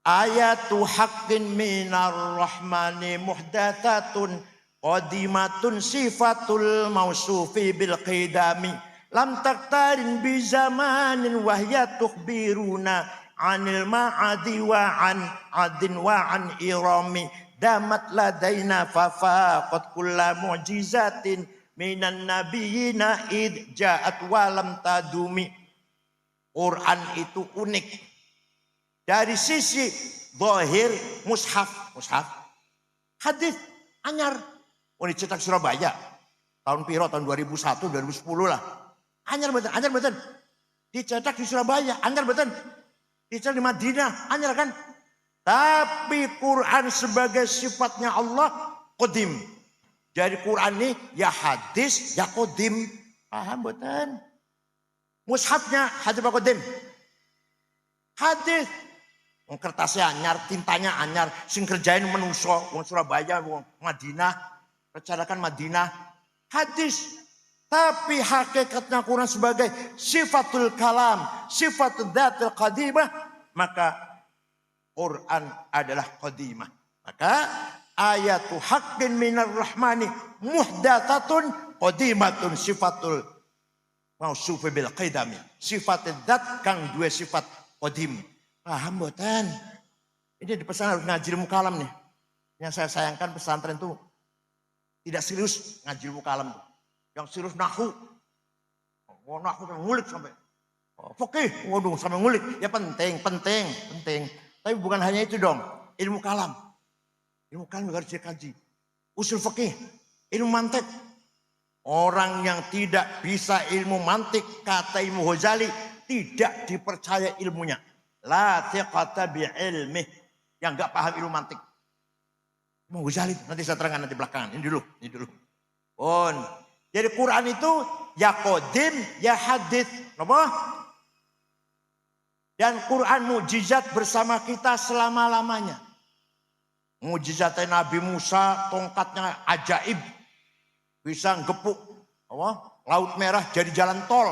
Ayatu haqqin minar rahmani muhdathatun qadimatun sifatul mausufi bil qidami lam taktarin bi zamanin wahya tukhbiruna anil ma'adi wa an adin wa an irami damat ladaina fafaqat kulla mu'jizatin minan nabiyina id ja'at walam tadumi. Quran itu unik. Dari sisi zahir mushaf, hadis anyar. Oh dicetak Surabaya tahun piro, tahun 2001, 2010 lah. Anyar betul. Dicetak di Surabaya, anyar betul. Dicetak di Madinah, anyar kan. Tapi Quran sebagai sifatnya Allah qadim. Jadi Quran ini ya hadis, ya qadim. Paham betul? Mushafnya hadis apa qadim? Hadis. Kertasnya anyar, tintanya anyar, sing kerjain menuso, wong Surabaya, wong Madinah, rencanakan Madinah, hadis. Tapi hakikatnya Quran sebagai sifatul kalam, sifatul dzatul qadimah, maka Quran adalah qadimah. Maka ayatu haqqin minar rahmani muhdathatun qadimatun sifatul mausufi bil qidami. Sifatul dzat kang dua sifat qadim. Paham boten? Ini di pesan harus ngaji ilmu kalam nih. Yang saya sayangkan pesantren itu tidak serius ngaji ilmu kalam tuh. Yang serius nahu. Oh, nahu sampai ngulik sampai. Fikih, waduh sampai ngulik. Ya penting. Tapi bukan hanya itu dong. Ilmu kalam. Ilmu kalam juga harus dikaji. Usul fikih, ilmu mantik. Orang yang tidak bisa ilmu mantik, kata Imam Ghazali, tidak dipercaya ilmunya. La thiqata bi ilmih, yang enggak paham ilmu mantik. Mau Ghazali nanti saya terangkan nanti belakangan. Ini dulu. Pun. Jadi Quran itu ya qadim ya hadits. Apa? Dan Quran mukjizat bersama kita selama-lamanya. Mukjizatnya Nabi Musa, tongkatnya ajaib. Bisa gepuk Laut Merah jadi jalan tol.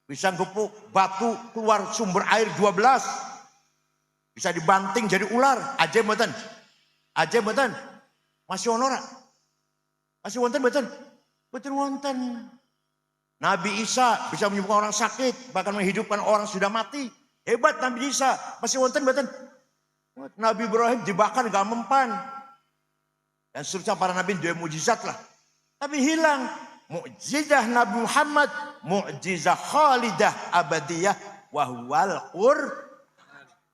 Bisa gepuk batu keluar sumber air 12. Bisa dibanting jadi ular. Ajaib mboten? Ajaib mboten? Masih ono ora? Masih wonten mboten? Mboten wonten. Nabi Isa bisa menyembuhkan orang sakit, bahkan menghidupkan orang sudah mati. Hebat Nabi Isa. Masih wonten mboten? Nabi Ibrahim dibakar gak mempan. Dan seterusnya para nabi dua mukjizat lah. Tapi hilang. Mukjizah Nabi Muhammad, mukjizah khalidah abadiyah, wahwal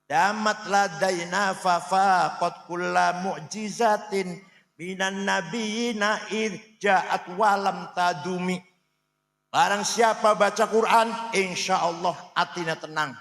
damat ladaina fafaqat kulla mu'jizatin minan nabiyina id ja'at walam tadumi. Barang siapa baca Quran, insya Allah hatinya tenang.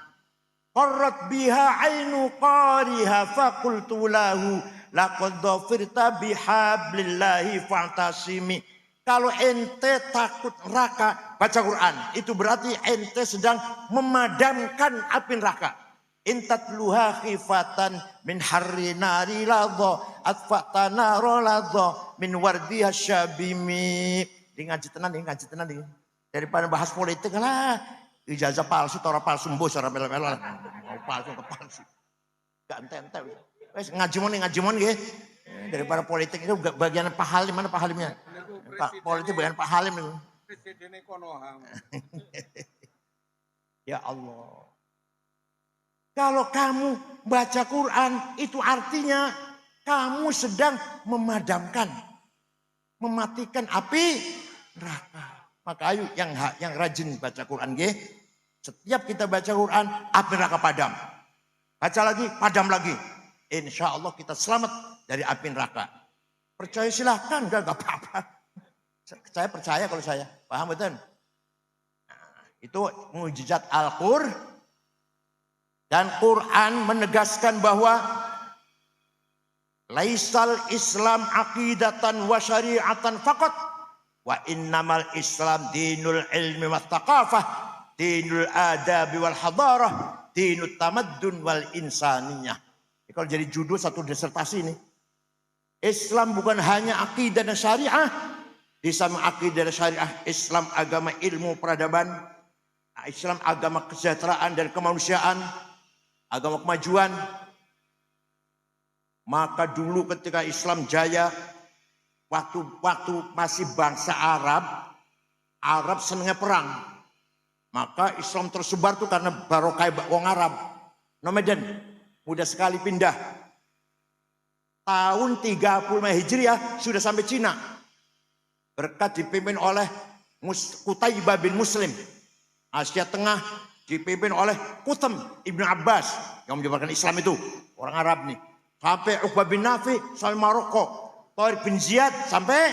Qarrat biha ainu qariha faqultu lahu laqad dhafirta bihablillahi fa'tasimi. Kalau ente takut neraka, baca Quran. Itu berarti ente sedang memadamkan api neraka. Intatluha khifatan min harri nari ladha atfatana roladha min wardiha syabimi. Ini ngaji tenan nih. Daripada bahas politik lah. Ijazah palsu, tora palsu, mbos, tora melo-melo. Palsu. Gak ente-ente. Ngaji mon nggih. Daripada politik itu bagian pahal, mana pahalimnya? Pak politik bagian Pak Halim itu. Ya Allah. Kalau kamu baca Quran itu artinya kamu sedang memadamkan, mematikan api neraka. Maka ayo yang rajin baca Quran nggih. Setiap kita baca Quran, api neraka padam. Baca lagi, padam lagi. Insya Allah kita selamat dari api neraka. Percaya silahkan, enggak apa-apa. Saya percaya kalau saya. Paham betul? Nah, itu mukjizat Al-Qur'an. Dan Quran menegaskan bahwa laisal Islam aqidatan wa syari'atan faqat wa innamal Islam dinul ilmi wat taqafah, dinul adabi wal hadarah, dinut tamaddun wal insaniyah. Kalau jadi judul satu disertasi ini. Islam bukan hanya akidah dan syariah. Islam akidah dan syariah. Islam agama ilmu peradaban. Islam agama kesejahteraan dan kemanusiaan. Agama kemajuan. Maka dulu ketika Islam jaya. Waktu masih bangsa Arab. Arab senangnya perang. Maka Islam tersebar tuh karena barokah wong Arab. Nomaden. Mudah sekali pindah. Tahun 35 Hijriah sudah sampai Cina. Berkat dipimpin oleh Qutaibah bin Muslim. Asia Tengah dipimpin oleh Qutham Ibn Abbas. Yang menyebarkan Islam itu. Orang Arab nih. Sampai Uqbah bin Nafi sampai Maroko. Tariq bin Ziyad sampai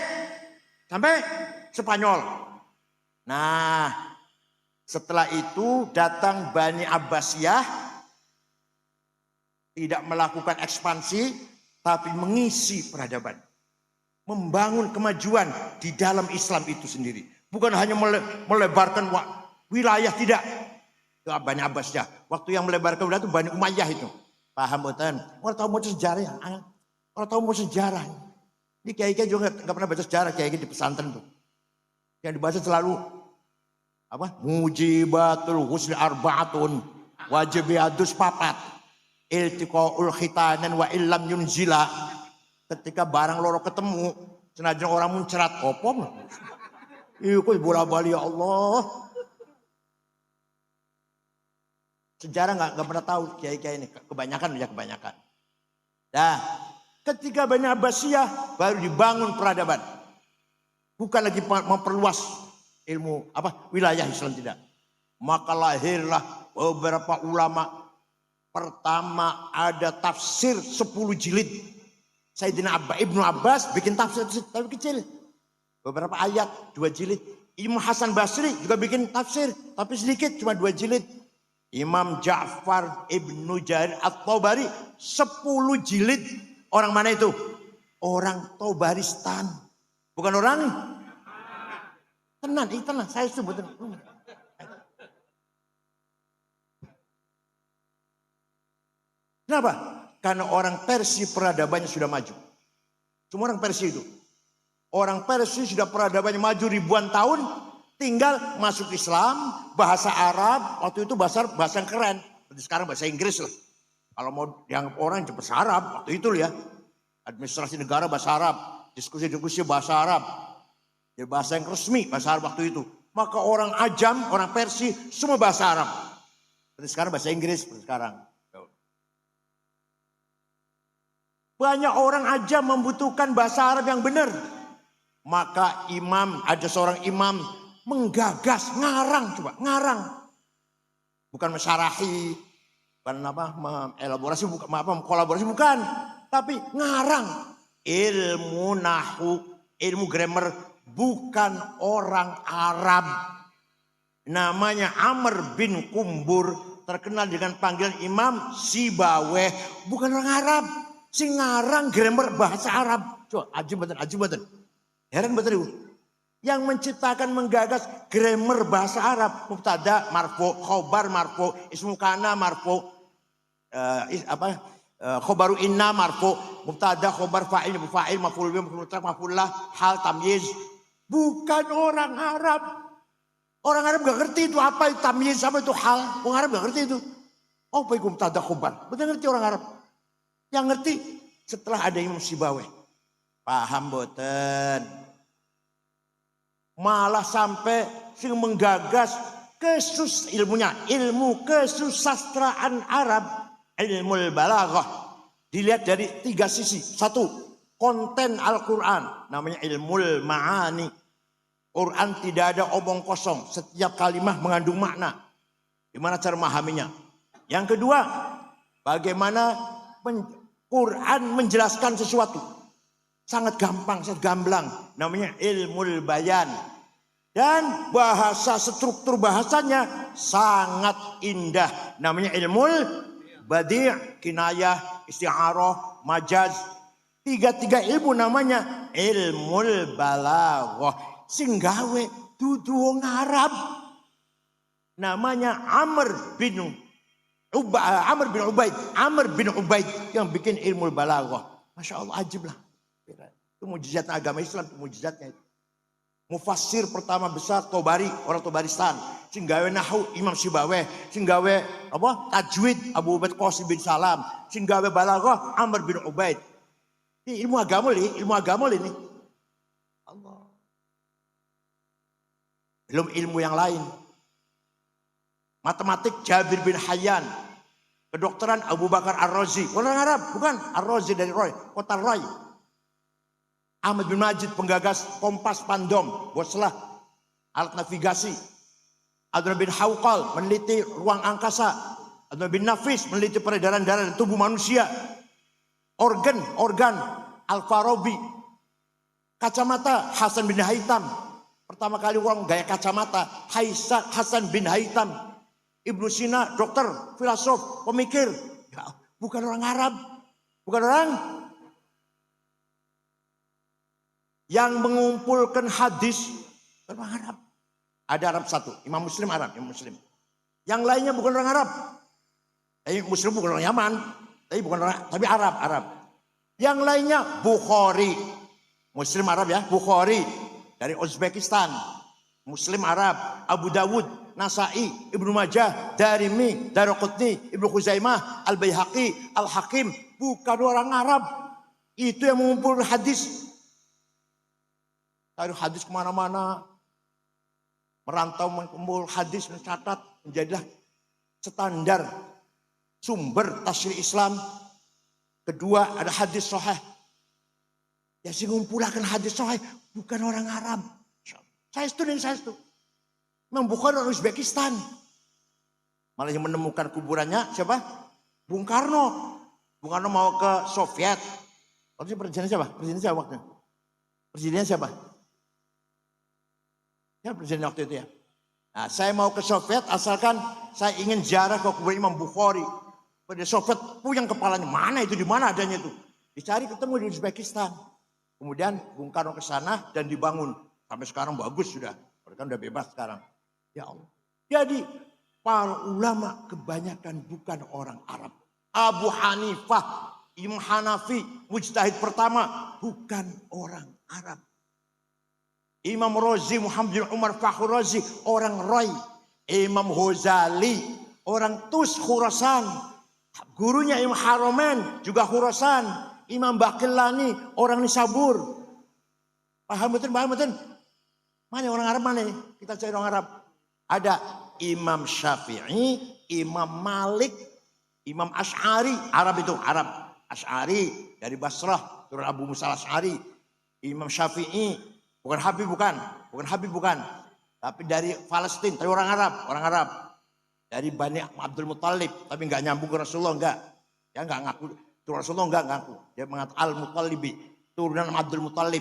Spanyol. Nah, setelah itu datang Bani Abbasiyah. Tidak melakukan ekspansi, tapi mengisi peradaban. Membangun kemajuan di dalam Islam itu sendiri. Bukan hanya melebarkan wilayah, tidak. Itu Bani Abbasiyah. Waktu yang melebarkan wilayah itu Bani Umayyah itu. Paham betul? Orang tahu mau sejarah ya. Orang tahu mau sejarah. Ini kiai-kiai juga nggak pernah baca sejarah, kiai di pesantren tuh. Yang dibaca selalu apa? Mujibatul husni arba'atun, wajibiyadus papat, iltiqaul khitanan wa illam yunzila. Ketika barang loro ketemu, senajan orang muncrat opom. Iku bola-bali ya Allah. Sejarah nggak pernah tahu kiai-kiai ini, kebanyakan. Nah, ketika Bani Abbasiyah baru dibangun peradaban. Bukan lagi memperluas ilmu wilayah Islam, tidak. Maka lahirlah beberapa ulama. Pertama ada tafsir 10 jilid. Sayyidina Ibnu Abbas bikin tafsir tapi kecil. Beberapa ayat 2 jilid. Imam Hasan Basri juga bikin tafsir tapi sedikit, cuma 2 jilid. Imam Ja'far Ibnu Jarir At-Tabari 10 jilid. Orang mana itu? Orang Tabaristan. Bukan orang tenang, saya sebut. Kenapa? Karena orang Persia peradabannya sudah maju. Semua orang Persia itu. Orang Persia sudah peradabannya maju ribuan tahun. Tinggal masuk Islam, bahasa Arab. Waktu itu bahasa yang keren. Sekarang bahasa Inggris lah. Kalau mau dianggap orang bahasa Arab. Waktu itu ya. Administrasi negara bahasa Arab. Diskusi bahasa Arab. Jadi bahasa yang resmi bahasa Arab waktu itu. Maka orang Ajam, orang Persia semua bahasa Arab. Sekarang bahasa Inggris. Sekarang. Banyak orang Ajam membutuhkan bahasa Arab yang benar. Maka ada seorang imam menggagas, ngarang. Bukan mesyarahi, bukan elaborasi, kolaborasi, bukan. Tapi ngarang. Ilmu nahu, ilmu grammar, bukan orang Arab. Namanya Amr bin Kumbur, terkenal dengan panggilan Imam Sibaweh, bukan orang Arab. Sing ngarang grammar bahasa Arab. Coba, ajib betul. Heran betul itu. Yang menciptakan, menggagas grammar bahasa Arab. Mubtada marfu, khobar marfu, ismu kana marfu, khobaru inna marfu, mubtada khobar fa'il maf'ul bih maf'ul lah, hal tamyiz. Bukan orang Arab. Orang Arab gak ngerti itu apa itu tamyiz, apa itu hal. Orang Arab gak ngerti itu. Oh, apa itu mubtada khobar? Betul ngerti orang Arab. Yang ngerti setelah ada Imam Sibaweh. Paham boten? Malah sampai sing menggagas ilmu kesusastraan Arab, ilmu balaghah. Dilihat dari 3 sisi. 1, konten Al-Quran, namanya ilmu ma'ani. Quran tidak ada omong kosong, setiap kalimat mengandung makna. Gimana cara memahaminya? Yang kedua, bagaimana Quran menjelaskan sesuatu. Sangat gampang, sangat gamblang. Namanya ilmu bayan. Dan bahasa, struktur bahasanya sangat indah. Namanya ilmu badi', kinayah, isti'arah, majaz. 3 ilmu namanya ilmu balaghah. Sing gawe dudu wong Arab. Namanya Amr bin Ubaid yang bikin ilmu balaghah. Masya Allah, ajib lah. Itu mujizat agama Islam, itu mujizatnya itu. Mufassir pertama besar Tobari, orang Tobaristan. Sing gawe nahwu Imam Sibaweh, sing gawe tajwid Abu Ubaid Qasim bin Salam, sing gawe balaghah Amr bin Ubaid. Ini ilmu agama ini. Allah. Belum ilmu yang lain. Matematik Jabir bin Hayyan. Kedokteran Abu Bakar Ar-Razi. Orang Arab, bukan Ar-Razi dari Roy, kota Roy. Ahmad bin Majid penggagas kompas pandom, buatlah alat navigasi. Adnan bin Hawqal meneliti ruang angkasa. Adnan bin Nafis meneliti peredaran darah di tubuh manusia. Organ Al-Farabi. Kacamata Hasan bin Haytham. Pertama kali orang gaya kacamata Hasan bin Haytham. Ibnu Sina, dokter, filosof, pemikir. Bukan orang Arab. Bukan orang yang mengumpulkan hadis orang Arab. Ada Arab satu, Imam Muslim Arab, Imam Muslim. Yang lainnya bukan orang Arab. Muslim bukan orang Yaman, tapi Arab. Yang lainnya Bukhari. Muslim Arab ya, Bukhari dari Uzbekistan. Muslim Arab, Abu Dawud, Nasai, Ibnu Majah, Darimi, Daraqutni, Ibnu Khuzaimah, Al-Baihaqi, Al-Hakim. Bukan orang Arab. Itu yang mengumpulkan hadis. Taruh hadis kemana-mana. Merantau mengumpul hadis, mencatat. Menjadilah standar sumber tasrih Islam. Kedua ada hadis sahih. Ya sing ngumpulkan hadis sahih bukan orang Arab. Saya itu. Imam Bukhari orang Uzbekistan. Malah yang menemukan kuburannya siapa? Bung Karno. Bung Karno mau ke Soviet. Waktu presiden siapa? Presidennya siapa? Ya presiden waktu itu ya. Nah, saya mau ke Soviet asalkan saya ingin ziarah ke kuburan Imam Bukhari. Pada Soviet puyeng kepalanya. Mana itu? Di mana adanya itu? Dicari ketemu di Uzbekistan. Kemudian Bung Karno ke sana dan dibangun. Sampai sekarang bagus sudah. Mereka sudah bebas sekarang. Ya Allah. Jadi para ulama kebanyakan bukan orang Arab. Abu Hanifah, Imam Hanafi, mujtahid pertama bukan orang Arab. Imam Razi, Muhammad bin Umar Fakhr Razi, orang Roy. Imam Ghazali, orang Tus Khurasan. Gurunya Imam Haramain juga Khurasan. Imam Baqillani, orang Nisabur. Paham betul? Mana orang Arab mana? Kita cari orang Arab. Ada Imam Syafi'i, Imam Malik, Imam Asy'ari. Arab itu, Arab. Asy'ari dari Basrah, turun Abu Musa Asy'ari. Imam Syafi'i, bukan Habib bukan. Tapi dari Palestina, tapi orang Arab. Dari Bani Abdul Muttalib, tapi enggak nyambung ke Rasulullah, enggak. Ya enggak ngaku. Turun Rasulullah enggak ngaku. Dia mengatakan Al-Muttalibi, turunan Abdul Muttalib.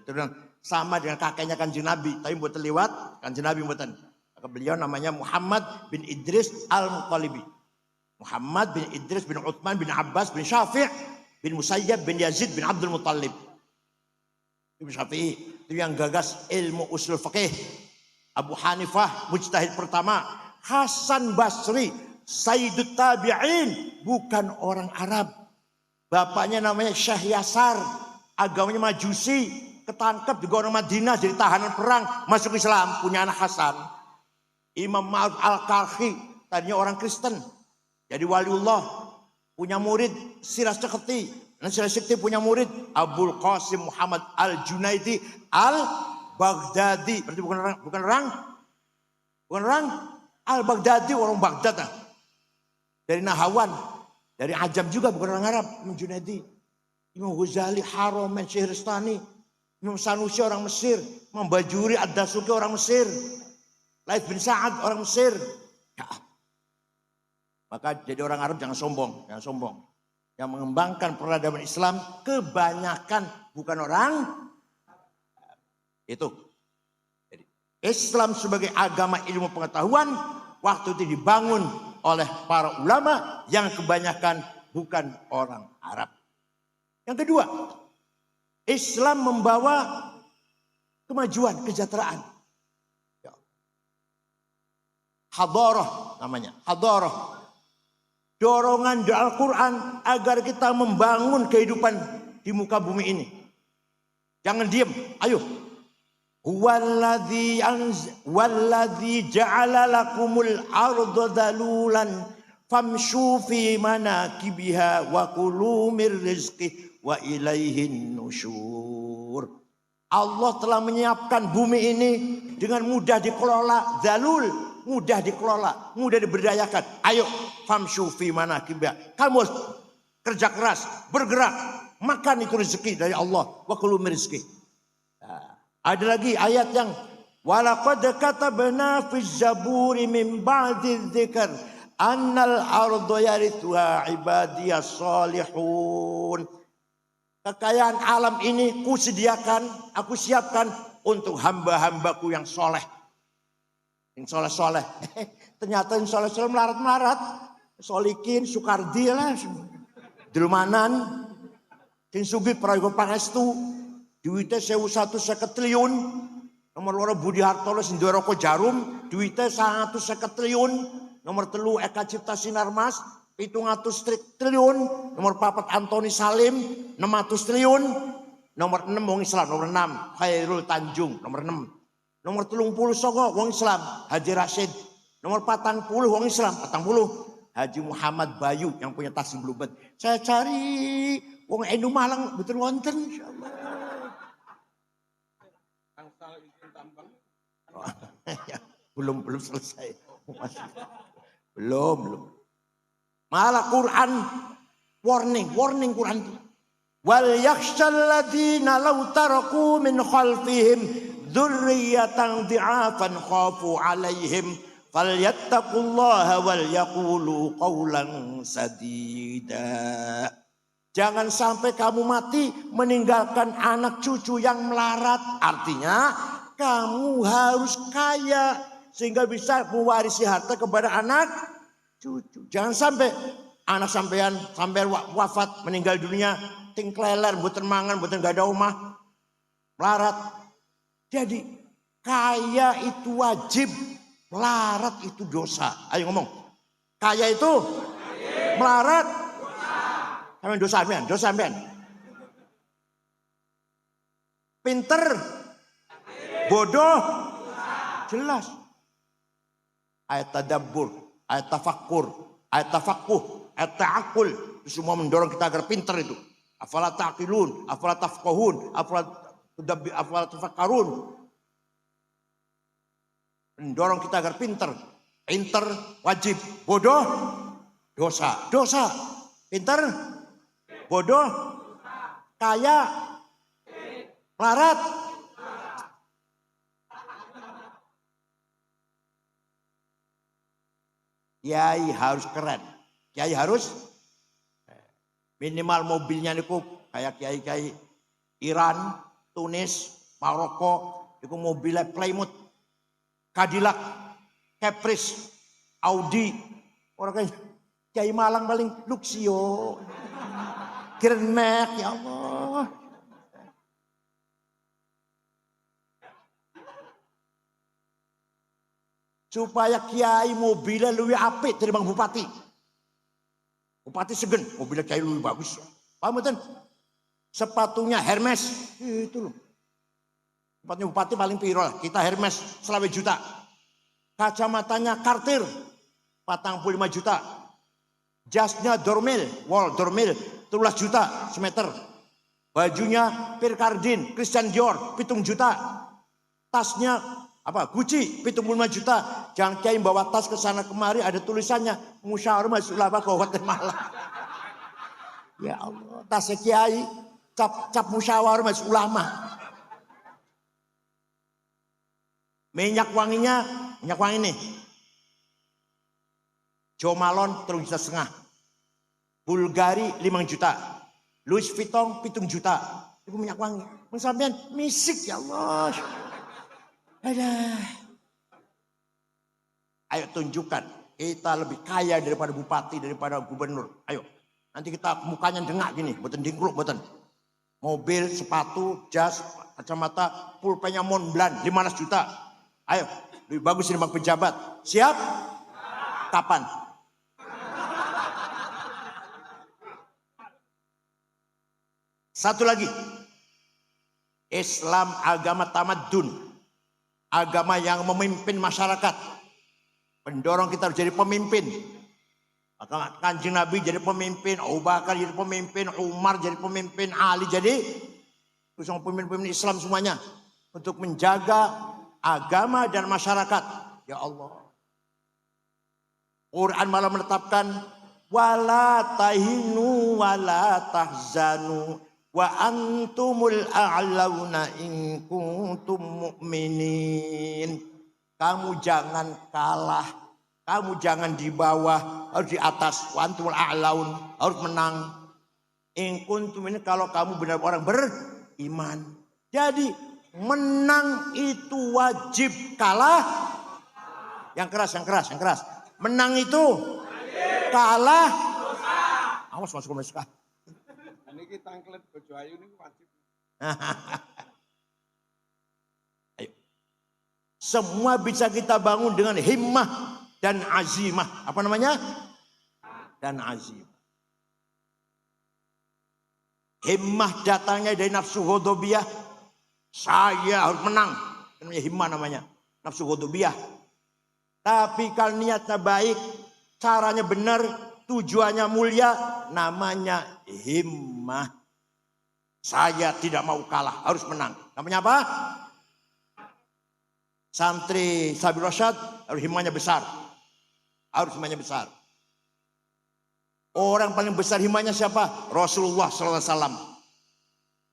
Turunan sama dengan kakeknya Kanjeng Nabi, tapi buat lewat Kanjeng Nabi mboten. Beliau namanya Muhammad bin Idris Al-Muttalibi. Muhammad bin Idris bin Uthman bin Abbas bin Syafi' bin Musayyab bin Yazid bin Abdul Muttalib. Ibnu Syafi'i itu yang gagas ilmu usul fikih. Abu Hanifah mujtahid pertama. Hasan Basri Sayyidut Tabi'in, bukan orang Arab. Bapaknya namanya Syekh Yasar, agamanya Majusi, ketangkep di Gua Madinah jadi tahanan perang, masuk Islam, punya anak Hasan. Imam Ma'ruf Al-Karhi, tadinya orang Kristen, jadi waliullah, punya murid Siras Sekti. Dan Siras Sekti punya murid Abul Qasim Muhammad Al-Junaidi Al Al-Baghdadi, berarti bukan orang Al-Baghdadi, orang Baghdad. Dari Nahawan, dari Ajam juga, bukan orang Arab. Imam Junaidi, Imam Ghazali, Haromen, Syihristani, Imam Sanusi orang Mesir, Imam Bajuri, Ad-Dasuki orang Mesir, Laith bin Sa'ad orang Mesir. Ya. Maka jadi orang Arab jangan sombong. Yang mengembangkan peradaban Islam kebanyakan bukan orang itu. Jadi, Islam sebagai agama ilmu pengetahuan waktu itu dibangun oleh para ulama yang kebanyakan bukan orang Arab. Yang kedua, Islam membawa kemajuan, kesejahteraan. Hadarah namanya, hadarah. Dorongan di Al-Quran agar kita membangun kehidupan di muka bumi ini. Jangan diam, ayo. Walladzi ja'ala lakumul arda dalulan famshu fi manakibiha wa kulu mir rizqi wa ilaihin nusyur. Allah telah menyiapkan bumi ini dengan mudah dikelola, dalul, mudah dikelola, mudah diberdayakan. Ayo, famshu fi manakibiha. Kamu harus kerja keras, bergerak, makan itu rezeki dari Allah. Wa kulu mir rizqi. Ada lagi ayat yang walaqad katabna fi zaburi min ba'di dzikr annal arda yarithuha ibadiyas salihun. Kekayaan alam ini aku siapkan untuk hamba-hambaku yang soleh. Yang soleh-soleh. Ternyata yang soleh-soleh melarat-melarat. Solikin, Sukardi lah. Delmanan. Yang sugih prayoga pangestu. Duitnya 150 triliun. Nomor loro Budi Hartono Sindoroko Jarum. Duitnya 150 triliun. Nomor 3 Eka Cipta Sinarmas. 700 triliun. Nomor 4 Antoni Salim 600 triliun. Nomor 6 wong Islam. Nomor 6 Khairul Tanjung. Nomor 6. Nomor 30 Songo wong Islam Haji Rashid. Nomor 40 wong Islam 40 Haji Muhammad Bayu yang punya Tasbih Bluebird. Saya cari wong Enu Malang betul wonten insyaallah. Belum selesai. Belum. Malah Quran warning Quran itu. Wal yakhshal ladzina law taraku min khalfihim dzurriyyatan dhi'afan khafu 'alaihim falyattaqullaha wal yaqulu qawlan sadida. Jangan sampai kamu mati meninggalkan anak cucu yang melarat. Artinya kamu harus kaya sehingga bisa mewarisi harta kepada anak cucu. Jangan sampai anak sampean wafat meninggal dunia tingkleler mboten mangan mboten gak ada omah melarat. Jadi kaya itu wajib, melarat itu dosa. Ayo ngomong. Kaya itu melarat dosa sampean. Pinter bodoh jelas. Ayat tadabbur, ayat tafakkur, ayat tafaqquh, ayat ta'aqul, semua mendorong kita agar pinter itu. Afala taqilun, afala tafqahun, afala tafakkarun. Mendorong kita agar pinter. Pinter wajib, bodoh dosa. Pinter bodoh kaya melarat. Kiai harus keren. Kiai harus minimal mobilnya niku kayak kiai-kiai Iran, Tunis, Maroko, niku mobilnya Plymouth, Cadillac, Caprice, Audi. Orang kayak Kiai Malang paling Luxio, Grand Max, ya Allah. Supaya kiai mobilnya lebih apik dari bang bupati. Bupati segen, mobilnya kiai lebih bagus. Paham betul? Sepatunya Hermes, itu loh. Sepatunya bupati paling piro lah, kita Hermes 20 juta. Kacamatanya Cartier 45 juta. Jasnya Dormil, wall Dormil 13 juta semeter. Bajunya Pierre Cardin, Christian Dior 7 juta. tasnya apa? Gucci 75 juta. Jangan kiai bawa tas ke sana kemari ada tulisannya musyawarah majelis ulama Kabupaten Malang. Ya Allah, tasnya kiai cap musyawarah majelis ulama. Minyak wanginya, minyak wangi nih. Jo Malone 3,5 juta. Bulgari 5 juta. Louis Vuitton 7 juta. Itu minyak wangi. Sampean misik ya Allah. Aduh. Ayo tunjukkan. Kita lebih kaya daripada bupati, daripada gubernur. Ayo. Nanti kita mukanya dengak gini. Boten dingkluk, boten. Mobil, sepatu, jas, kacamata, pulpennya Montblanc 15 juta. Ayo. Lebih bagus ini bang pejabat. Siap? Kapan? Satu lagi. Islam agama tamadun. Agama yang memimpin masyarakat. Pendorong kita harus jadi pemimpin. Maka Kanjeng Nabi jadi pemimpin, Abu Bakar jadi pemimpin, Umar jadi pemimpin, Ali jadi pemimpin Islam semuanya. Untuk menjaga agama dan masyarakat. Ya Allah. Quran malah menetapkan wala tahinu wala tahzanu wa antumul a'launa in kuntum mu'minin. Kamu jangan kalah, kamu jangan di bawah, harus di atas. Wa antumul a'laun, harus menang. In kuntum ini kalau kamu benar orang beriman. Jadi menang itu wajib, kalah yang keras, yang keras, yang keras. Menang itu kalah. Awas masuk ke meska. Ini tangklet bojo ayu ini wajib. Ayo. Semua bisa kita bangun dengan himmah dan azimah. Apa namanya? Dan azimah. Himmah datangnya dari nafsu ghadabiyah. Saya harus menang. Namanya himmah namanya. Nafsu ghadabiyah. Tapi kalau niatnya baik, caranya benar, tujuannya mulia, namanya himmah. Saya tidak mau kalah, harus menang. Namanya apa? Santri Sabil Rasyad harus himmahnya besar. Harus himmahnya besar. Orang paling besar himmahnya siapa? Rasulullah SAW.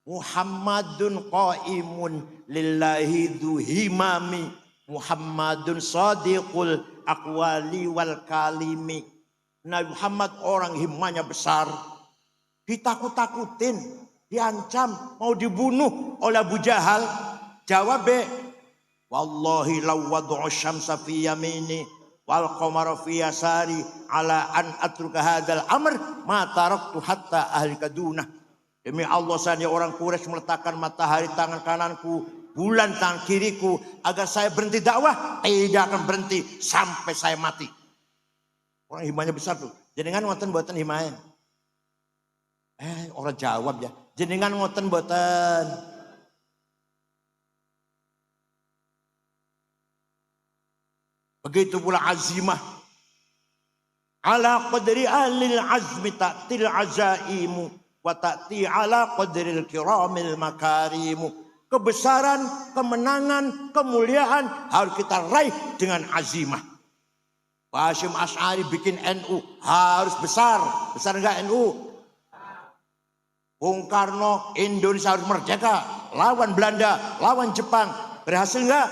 Muhammadun qaimun lillahi dhu himami. Muhammadun sadiqul aqwali wal kalimi. Nabi Muhammad orang himmahnya besar. Ditakut-takutin, diancam, mau dibunuh oleh Abu Jahal. Jawab, wallahi law wadu'u syamsa fi yamini wal qamara fi yasari ala an atruka hadzal amr ma taraktu hatta ahlika dunah. Demi Allah, saya orang Quraisy meletakkan matahari tangan kananku, bulan tangan kiriku, agar saya berhenti dakwah, tidak akan berhenti sampai saya mati. Orang himmahnya besar tuh. Jenengan ngoten mboten himmahnya? Orang jawab ya. Jenengan ngoten mboten? Begitu pula azimah. Ala qadri ahlil azmi ta'til azaimu wa ta'ti ala qadril kiramil makarimu. Kebesaran, kemenangan, kemuliaan harus kita raih dengan azimah. Pak Hasyim Asy'ari bikin NU harus besar. Besar enggak NU? Bung Karno, Indonesia harus merdeka. Lawan Belanda, lawan Jepang. Berhasil enggak?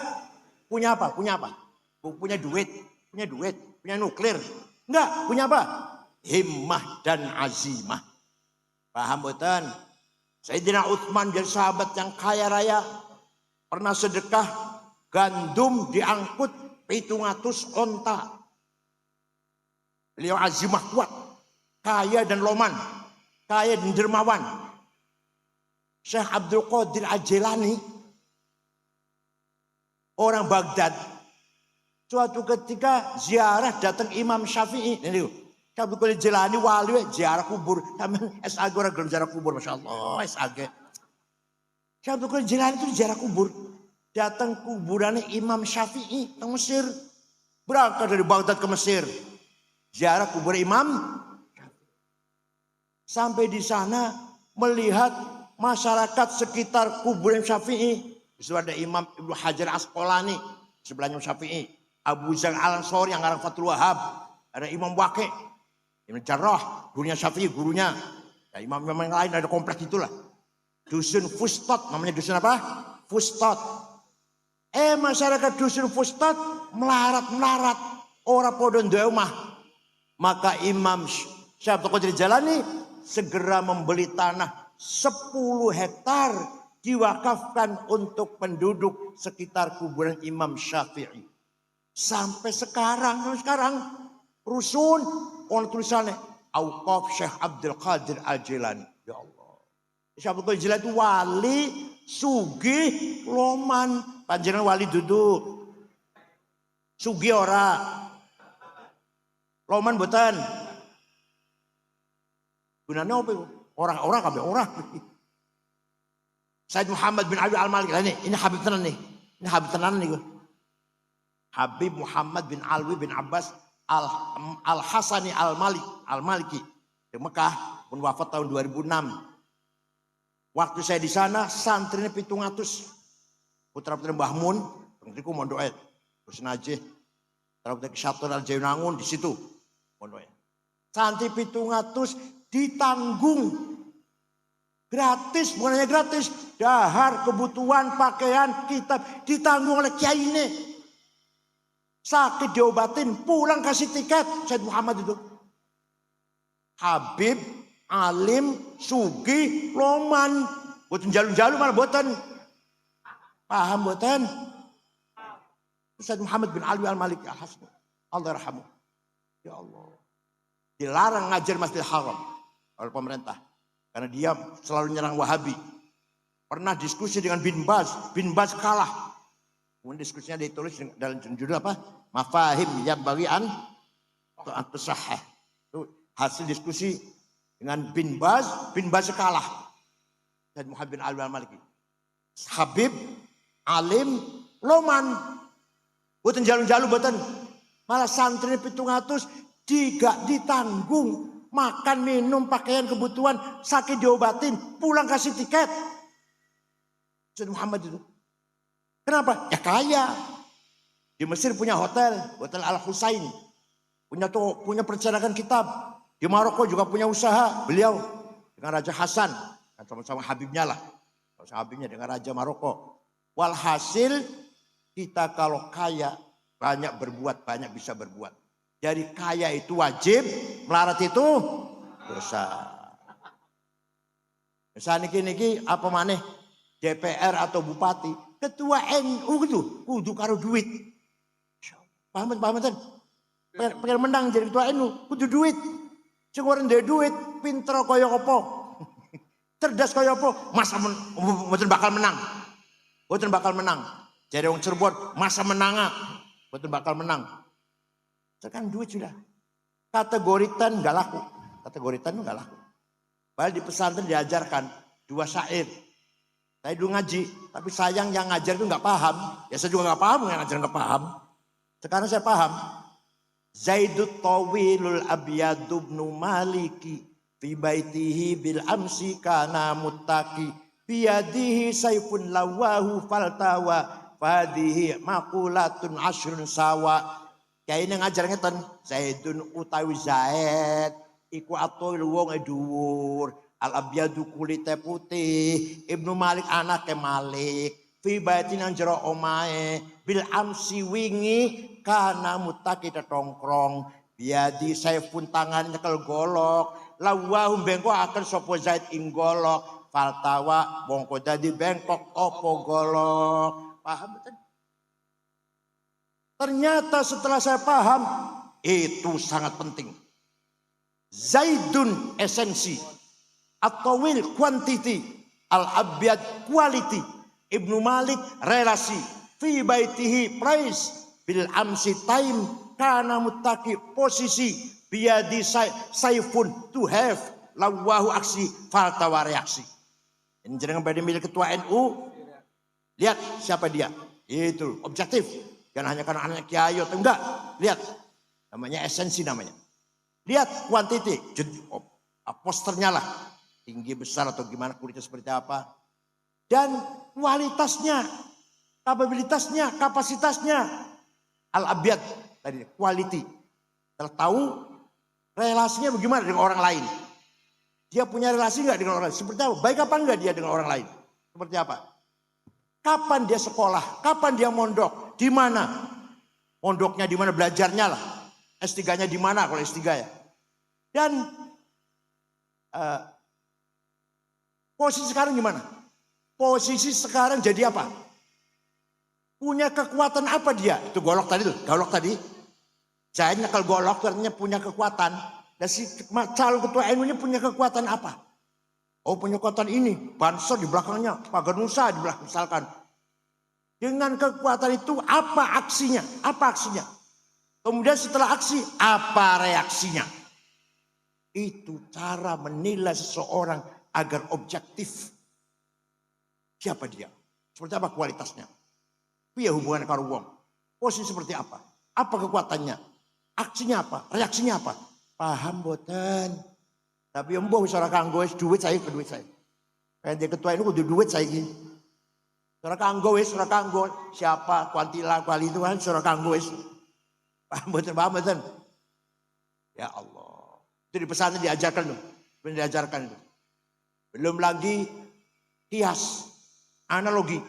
Punya apa? Punya apa? Punya duit, punya nuklir. Enggak, punya apa? Himmah dan azimah. Paham betul? Sayyidina Utsman jadi sahabat yang kaya raya. Pernah sedekah gandum diangkut 700 onta. Beliau azimah kuat. Kaya dan loman. Kaya dan dermawan. Syekh Abdul Qadir Al-Jilani. Orang Baghdad. Suatu ketika ziarah datang Imam Syafi'i. Ini Syekh Abdul Qadir Al-Jilani wali ziarah kubur. Taman SAG orang gelem ziarah kubur. Masya Allah SAG. Syekh Abdul Qadir Al-Jilani itu ziarah kubur. Datang kuburannya Imam Syafi'i ke Mesir. Berangkat dari Baghdad ke Mesir. Ziarah kubur Imam. Sampai di sana melihat masyarakat sekitar kuburan Syafi'i Di situ ada Imam Ibnu Hajar Asqalani, sebelahnya Syafi'i. Abu Zar Al-Ansori yang ngarang Fathul Wahhab. Ada Imam Waqi', Ibnu Jarrah, gurunya Syafi'i, gurunya. Ya, imam-imam yang lain ada kompleks itulah. Dusun Fustat, namanya dusun apa? Fustat. Masyarakat dusun Fustat melarat. Orang podo duwe omah. Maka Imam Syekh Abdul Qadir Jalani segera membeli tanah 10 hektar diwakafkan untuk penduduk sekitar kuburan Imam Syafi'i. Sampai sekarang rusun orang tulisannya Auqaf Syekh Abdul Qadir Al-Jilani. Ya Allah. Syekh Abdul Qadir Jilani itu wali, sugih, loman. Panjenengan wali duduk. Sugih ora. Loman boten. Gunanya apa itu? Orang-orang kabeh orang. Said Muhammad bin Ali Al-Maliki. Ini Habib tenan nih. Ini Habib tenan nih. Habib Muhammad bin Alwi bin Abbas Al-Hasani Al-Maliki. Di Mekah, pun wafat tahun 2006. Waktu saya di sana, santrinya 700. Putra-putra Mbah Mun, tengriku mondoke. Terus najih. Putra-putra Kisyatul Al-Jayunangun di situ. Mondoke. Santri 700 ditanggung. Gratis, bukan hanya gratis. Dahar, kebutuhan, pakaian, kitab. Ditanggung oleh kiai ini. Sakit diobatin, pulang kasih tiket. Said Muhammad itu. Habib, alim, sugi, loman. Boten jalu-jalu malah boten. Paham boten? Said Muhammad bin Alwi Al-Maliki Al-Hasani. Allah yarhamu. Ya Allah. Dilarang ngajar Masjidil Haram oleh pemerintah. Karena dia selalu nyerang Wahabi. Pernah diskusi dengan Bin Baz. Bin Baz kalah. Kemudian diskusinya ditulis dalam judul apa? Mafahim yang bagian atau sahih. Itu hasil diskusi dengan Bin Baz. Bin Baz kalah. Said Muhammad bin Alwi Al-Maliki. Habib, alim, loman. Boten jalu-jalu boten. Malah santri 700 tidak ditanggung. Makan, minum, pakaian, kebutuhan, sakit diobatin, pulang kasih tiket. Said Muhammad itu. Kenapa? Ya kaya. Di Mesir punya hotel Al-Husain. Punya percetakan kitab. Di Maroko juga punya usaha. Beliau dengan Raja Hasan. Sama-sama Habibnya lah. Sama Habibnya dengan Raja Maroko. Walhasil kita kalau kaya banyak berbuat, banyak bisa berbuat. Jadi kaya itu wajib, melarat itu dosa. Misalnya niki apa maneh DPR atau bupati, ketua NU itu kudu karo duit. Paham kan? Pengen menang jadi ketua NU kudu duit. Sing ora ndek duit, pinter kaya apa? Cerdas kaya apa? Masa mboten bakal menang. Mboten bakal menang. Jadi wong Cirebon masa menang, mboten bakal menang. Sekarang duit sudah. Kategoritan gak laku. Kategoritan gak laku. Padahal di pesantren diajarkan 2 syair. Saya dulu ngaji. Tapi sayang yang ngajar itu gak paham. Ya saya juga gak paham yang ngajar gak paham. Sekarang saya paham. Zaidut tawilul abiyadu ibnu maliki. Fi baitihi bil amsi kana muttaki. Biyadihi saifun lawahu faltawa. Fadihi makulatun ashrun sawa. Kiai ini ngajar ngeten, Zaidun utawi Zaid, iku atul wong dhuwur, al-abyadu kulite putih, Ibnu Malik anake Malik, fi baitin nang jero omahe, bil amsi wingi kana mutaki tetongkrong, biadi saifun tangan nyekel golok, lawahum bengkok akan sapa Zaid ing golok, faltawa bongko dadi bengkok opo golok. Paham betul? Ternyata setelah saya paham, itu sangat penting. Zaidun esensi, at-tawil quantity, al-abyad quality, Ibnu Malik relasi, fi baitihi price, bil amsi time, kana muttaki posisi, biyadi saifun to have, lawahu aksi, faltawa reaksi. Ini jangan pada milik ketua NU, lihat siapa dia, itu objektif. Jangan hanya karena anaknya kiai atau enggak. Lihat. Namanya esensi namanya. Lihat kuantiti. Posternya lah. Tinggi besar atau gimana kulitnya seperti apa. dan kualitasnya, kapabilitasnya, kapasitasnya. Al-Abyad tadi, quality. Kita tahu relasinya bagaimana dengan orang lain. Dia punya relasi enggak dengan orang lain? Seperti apa? Baik apa enggak dia dengan orang lain? Seperti apa? Kapan dia sekolah? Kapan dia mondok? Di mana? Mondoknya di mana? Belajarnya lah. S3-nya di mana kalau S3 ya? Dan posisi sekarang gimana? Posisi sekarang jadi apa? Punya kekuatan apa dia? Itu golok tadi tuh, golok tadi. Saya nyekel golok ternyata punya kekuatan. Dan si calon ketua NU-nya punya kekuatan apa? Oh, punya kekuatan ini, Banser di belakangnya, Pagar Nusa di belakang misalkan. Dengan kekuatan itu apa aksinya? Apa aksinya? Kemudian setelah aksi, apa reaksinya? Itu cara menilai seseorang agar objektif. Siapa dia? Seperti apa kualitasnya? Piye hubungan karo wong? Posisi seperti apa? Apa kekuatannya? Aksinya apa? Reaksinya apa? Paham boten? Tapi embuh wis ora kanggo wis duit saya ke duit saya. Kayak dia ketua ini kudu duit saya iki. Ora kanggo wis ora kanggo. Siapa kuantila kuali itu kan ora kanggo wis. Paham boten? Ya Allah. Itu di pesantren diajarkan tuh. Diajarkan itu. Belum lagi kias, analogi.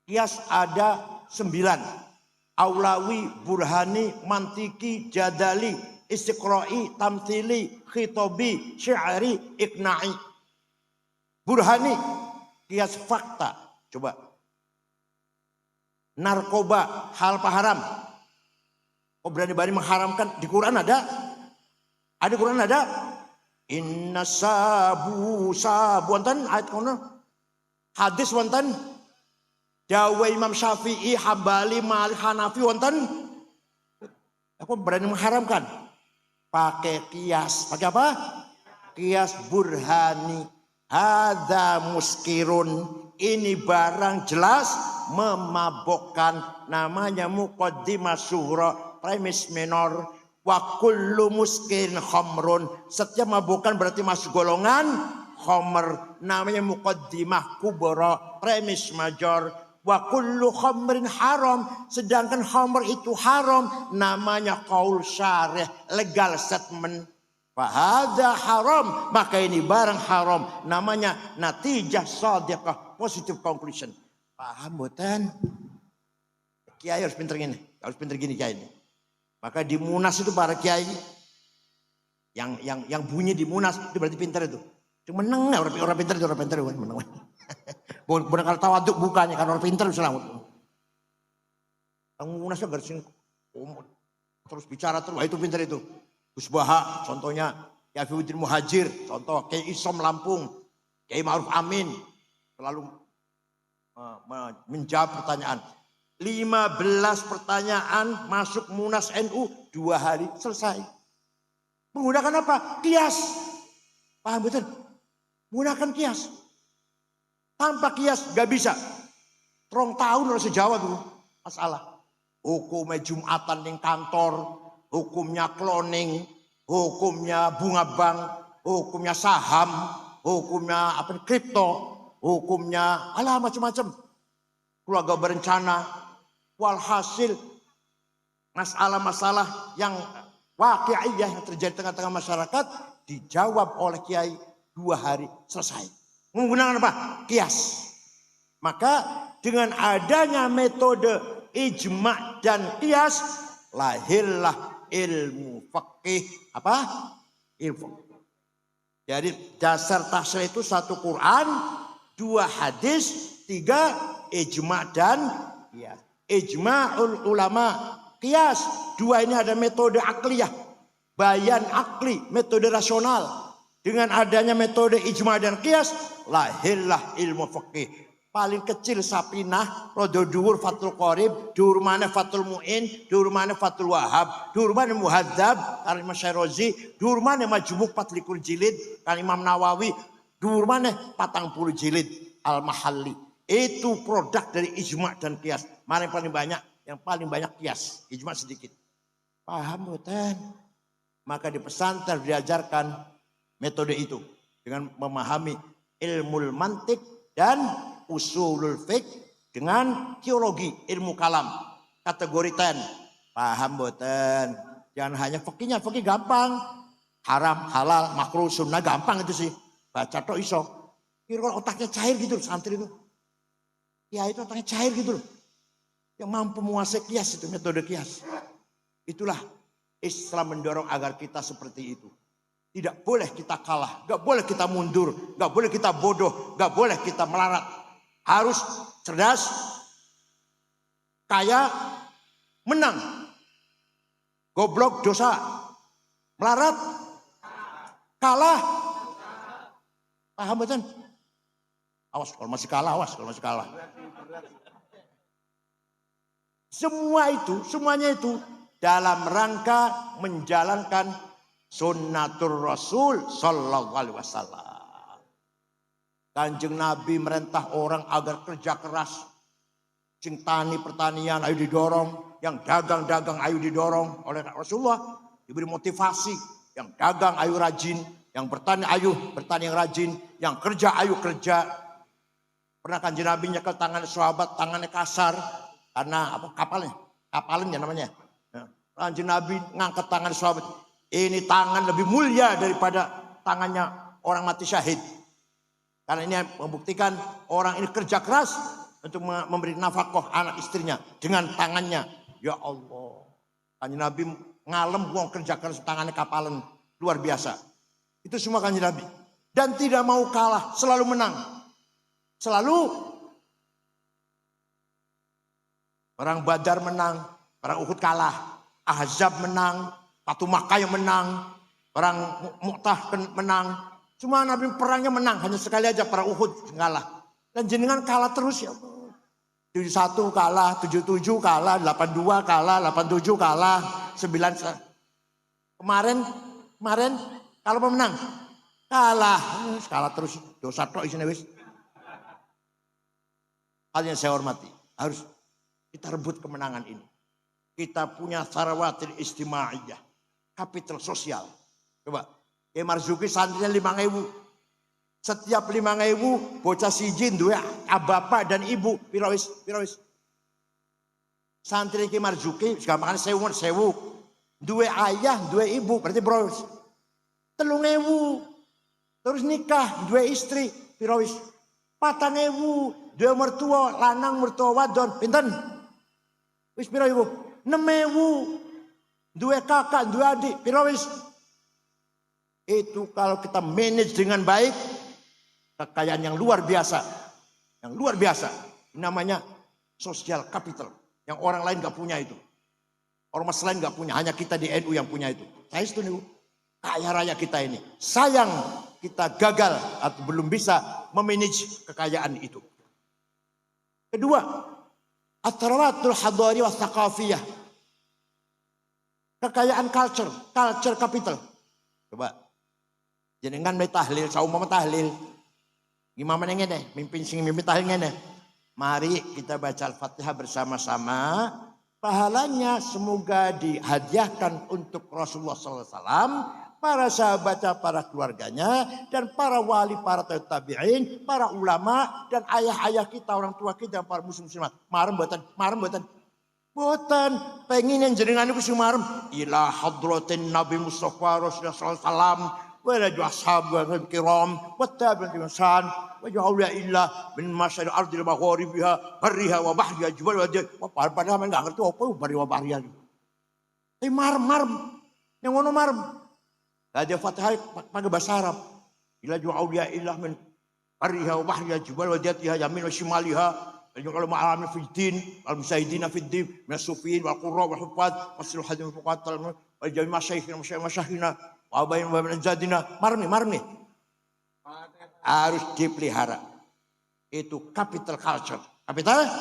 Kias ada 9. Aulawi, burhani, mantiki, jadali, istiqra'i, tamthili, khitobi, syi'ari, ikna'i. Burhani, kias fakta. Coba. Narkoba, hal haram. Kok berani-berani mengharamkan? Di Quran ada? Ada Quran ada? Inna sabu wonten ayat kono. Hadis wonten. Dawa Imam Syafi'i, Hambali, Malik, Hanafi wonten. Aku berani mengharamkan. Pakai kias. Pakai apa? Kias burhani. Hadza muskirun. Ini barang jelas memabokkan. Namanya muqaddimah sughra, premis minor. Wa kullu muskirin khamrun. Setiap mabukkan berarti masuk golongan khamr. Namanya muqaddimah kubra, premis major. Wa kullu khamrin haram. Sedangkan khamr itu haram. Namanya qaul syarih, legal statement. Fahadha haram. Maka ini barang haram. Namanya natijah sadiqah, positive conclusion. Paham boten? Kiai harus pinter gini. Harus pinter gini kiai ini. Maka di Munas itu para kiai yang bunyi di Munas itu berarti pintar itu. Cuma menang orang pintar itu orang pintar menang. Bukan kalau tawaduk bukannya karena orang pintar selamat. Yang Munas itu harus terus bicara terus. Wah, itu pintar itu. Gus Baha contohnya, Kiai Fiuddin Muhajir contoh, Kiai Isom Lampung, Kiai Ma'ruf Amin selalu menjawab pertanyaan. 15 pertanyaan masuk Munas NU 2 hari selesai. Menggunakan apa? Kias. Paham betul? Menggunakan kias. Tanpa kias gak bisa. Terong tahun harus sejawab dulu masalah. Hukumnya Jumatan di kantor, hukumnya cloning, hukumnya bunga bank, hukumnya saham, hukumnya apa kripto, hukumnya alah macam-macam. Keluarga berencana. Walhasil masalah-masalah yang waqi'iyah yang terjadi tengah-tengah masyarakat dijawab oleh kiai 2 hari selesai. Menggunakan apa? Kias. Maka dengan adanya metode ijma' dan kias lahirlah ilmu fikih apa? Ilmu. Jadi dasar tafsir itu 1 Quran, 2 hadis, 3 ijma' dan kias. Ijma'ul ulama, kias. 2 ini ada metode akliyah, bayan akli, metode rasional. Dengan adanya metode ijma' dan kias, lahirlah ilmu fikih. Paling kecil Sapinah, rodo dhuwur Fathul Qorib, dhuwur maneh Fathul Mu'in, dhuwur maneh Fathul Wahhab, dhuwur maneh Muhadzab, kali Imam Syairozi, dhuwur maneh Majmu' 24 jilid, kali Imam Nawawi, dhuwur maneh 40 jilid Al-Mahalli. Itu produk dari ijma' dan kias. Mana yang paling banyak? Yang paling banyak kias. Ijma' sedikit. Paham boten? Maka di pesantren diajarkan metode itu. Dengan memahami ilmu mantik dan usulul fiqh dengan teologi, ilmu kalam. Kategori 10. Paham boten? Jangan hanya fikihnya, fikih gampang. Haram, halal, makruh, sunnah gampang itu sih. Baca tok iso. Kira otaknya cair gitu loh santri itu. Ya itu otaknya cair gitu loh. Yang mampu menguasai kias itu, metode kias. Itulah Islam mendorong agar kita seperti itu. Tidak boleh kita kalah, gak boleh kita mundur, gak boleh kita bodoh, gak boleh kita melarat. Harus cerdas, kaya, menang. Goblok dosa, melarat, kalah. Paham betul? Awas kalau masih kalah, awas kalau masih kalah. Semuanya itu dalam rangka menjalankan sunnatur Rasul sallallahu alaihi wasallam. Kanjeng Nabi merintah orang agar kerja keras. Sing tani pertanian ayo didorong, yang dagang ayo didorong oleh Rasulullah, diberi motivasi. Yang dagang ayo rajin, yang bertani ayo bertani yang rajin, yang kerja ayo kerja. Pernah Kanjeng Nabi nyekel tangan sahabat, tangannya kasar karena apa? Kapalnya namanya. Kanjeng Nabi ngangkat tangan sahabat. Ini tangan lebih mulia daripada tangannya orang mati syahid. Karena ini membuktikan orang ini kerja keras untuk memberi nafkah anak istrinya dengan tangannya. Ya Allah. Kanjeng Nabi ngalem wong kerja keras tangannya kapalan. Luar biasa. Itu semua Kanjeng Nabi. Dan tidak mau kalah, selalu menang. Selalu. Perang Badar menang, perang Uhud kalah, Ahzab menang, Fatu Makkah yang menang, perang Mu'tah menang. Cuma Nabi perangnya menang, hanya sekali aja perang Uhud kalah. Dan jenengan kalah terus ya Allah. 71 kalah, 77 kalah, 82 kalah, 87 kalah, 9 kemarin kalau menang kalah terus, dosa tok isine wis. Hal yang saya hormati, harus kita rebut kemenangan ini. Kita punya sarawatil istimaiyah, kapital sosial. Coba, Kiai Marzuki santrinya 5.000. Setiap 5.000 bocah siji duwe bapak dan ibu pirawis. Santri Kiai Marzuki gampangane sewu. Duwe ayah, duwe ibu, berarti bros. 3.000. Terus nikah, duwe istri pirawis. 4.000. Duwe mertua lanang, mertua wadon, pinten? Wis piro ibu? 6.000. Duwe kakak, duwe adik, piro wis? Itu kalau kita manage dengan baik, kekayaan yang luar biasa. Yang luar biasa. Ini namanya social capital. Yang orang lain gak punya itu. Ormas lain gak punya, hanya kita di NU yang punya itu. Saya setuju. Kaya raya kita ini. Sayang kita gagal atau belum bisa memanage kekayaan itu. Kedua, at-tarawatul hadari wa thaqafiyah. Kekayaan culture capital. Coba. Jenengan me tahlil, saumama tahlil. Gimana ngene? Mimpin tahlil ngene. Mari kita baca Al-Fatihah bersama-sama. Pahalanya semoga dihadiahkan untuk Rasulullah SAW. Para sahabatnya, para keluarganya, dan para wali, para tabi'in, para ulama, dan ayah-ayah kita, orang tua kita, para muslimat. Marem boten. Boten, pengen yang jenengan itu sing marem. Ila hadratin Nabi Mustafa Rasulullah SAW, wa ila ashabil kiram, wa tabi'in insan, wa ja'awliya illa min masyari ardil magharibiha, barriha wa bahriha, jubal wa jad. Padahal enggak ngerti apa bari wa bahriha. Marem. Yang ngono marem. Ada Fatihah pakai bahasa Arab. Ila ju'auliya illah min ariha wa bahriha jubal wa jatiha yamin wa shimaliha. Al ma'alamin fi din, al-musayidina fi din, min as-sufiyin wal qurra wal huffaz, wasilu hadin fuqatal wa jami' masyayikhina masyayikhina wa abain wa min zadina. Marmi. Harus dipelihara. Itu capital culture. Capital?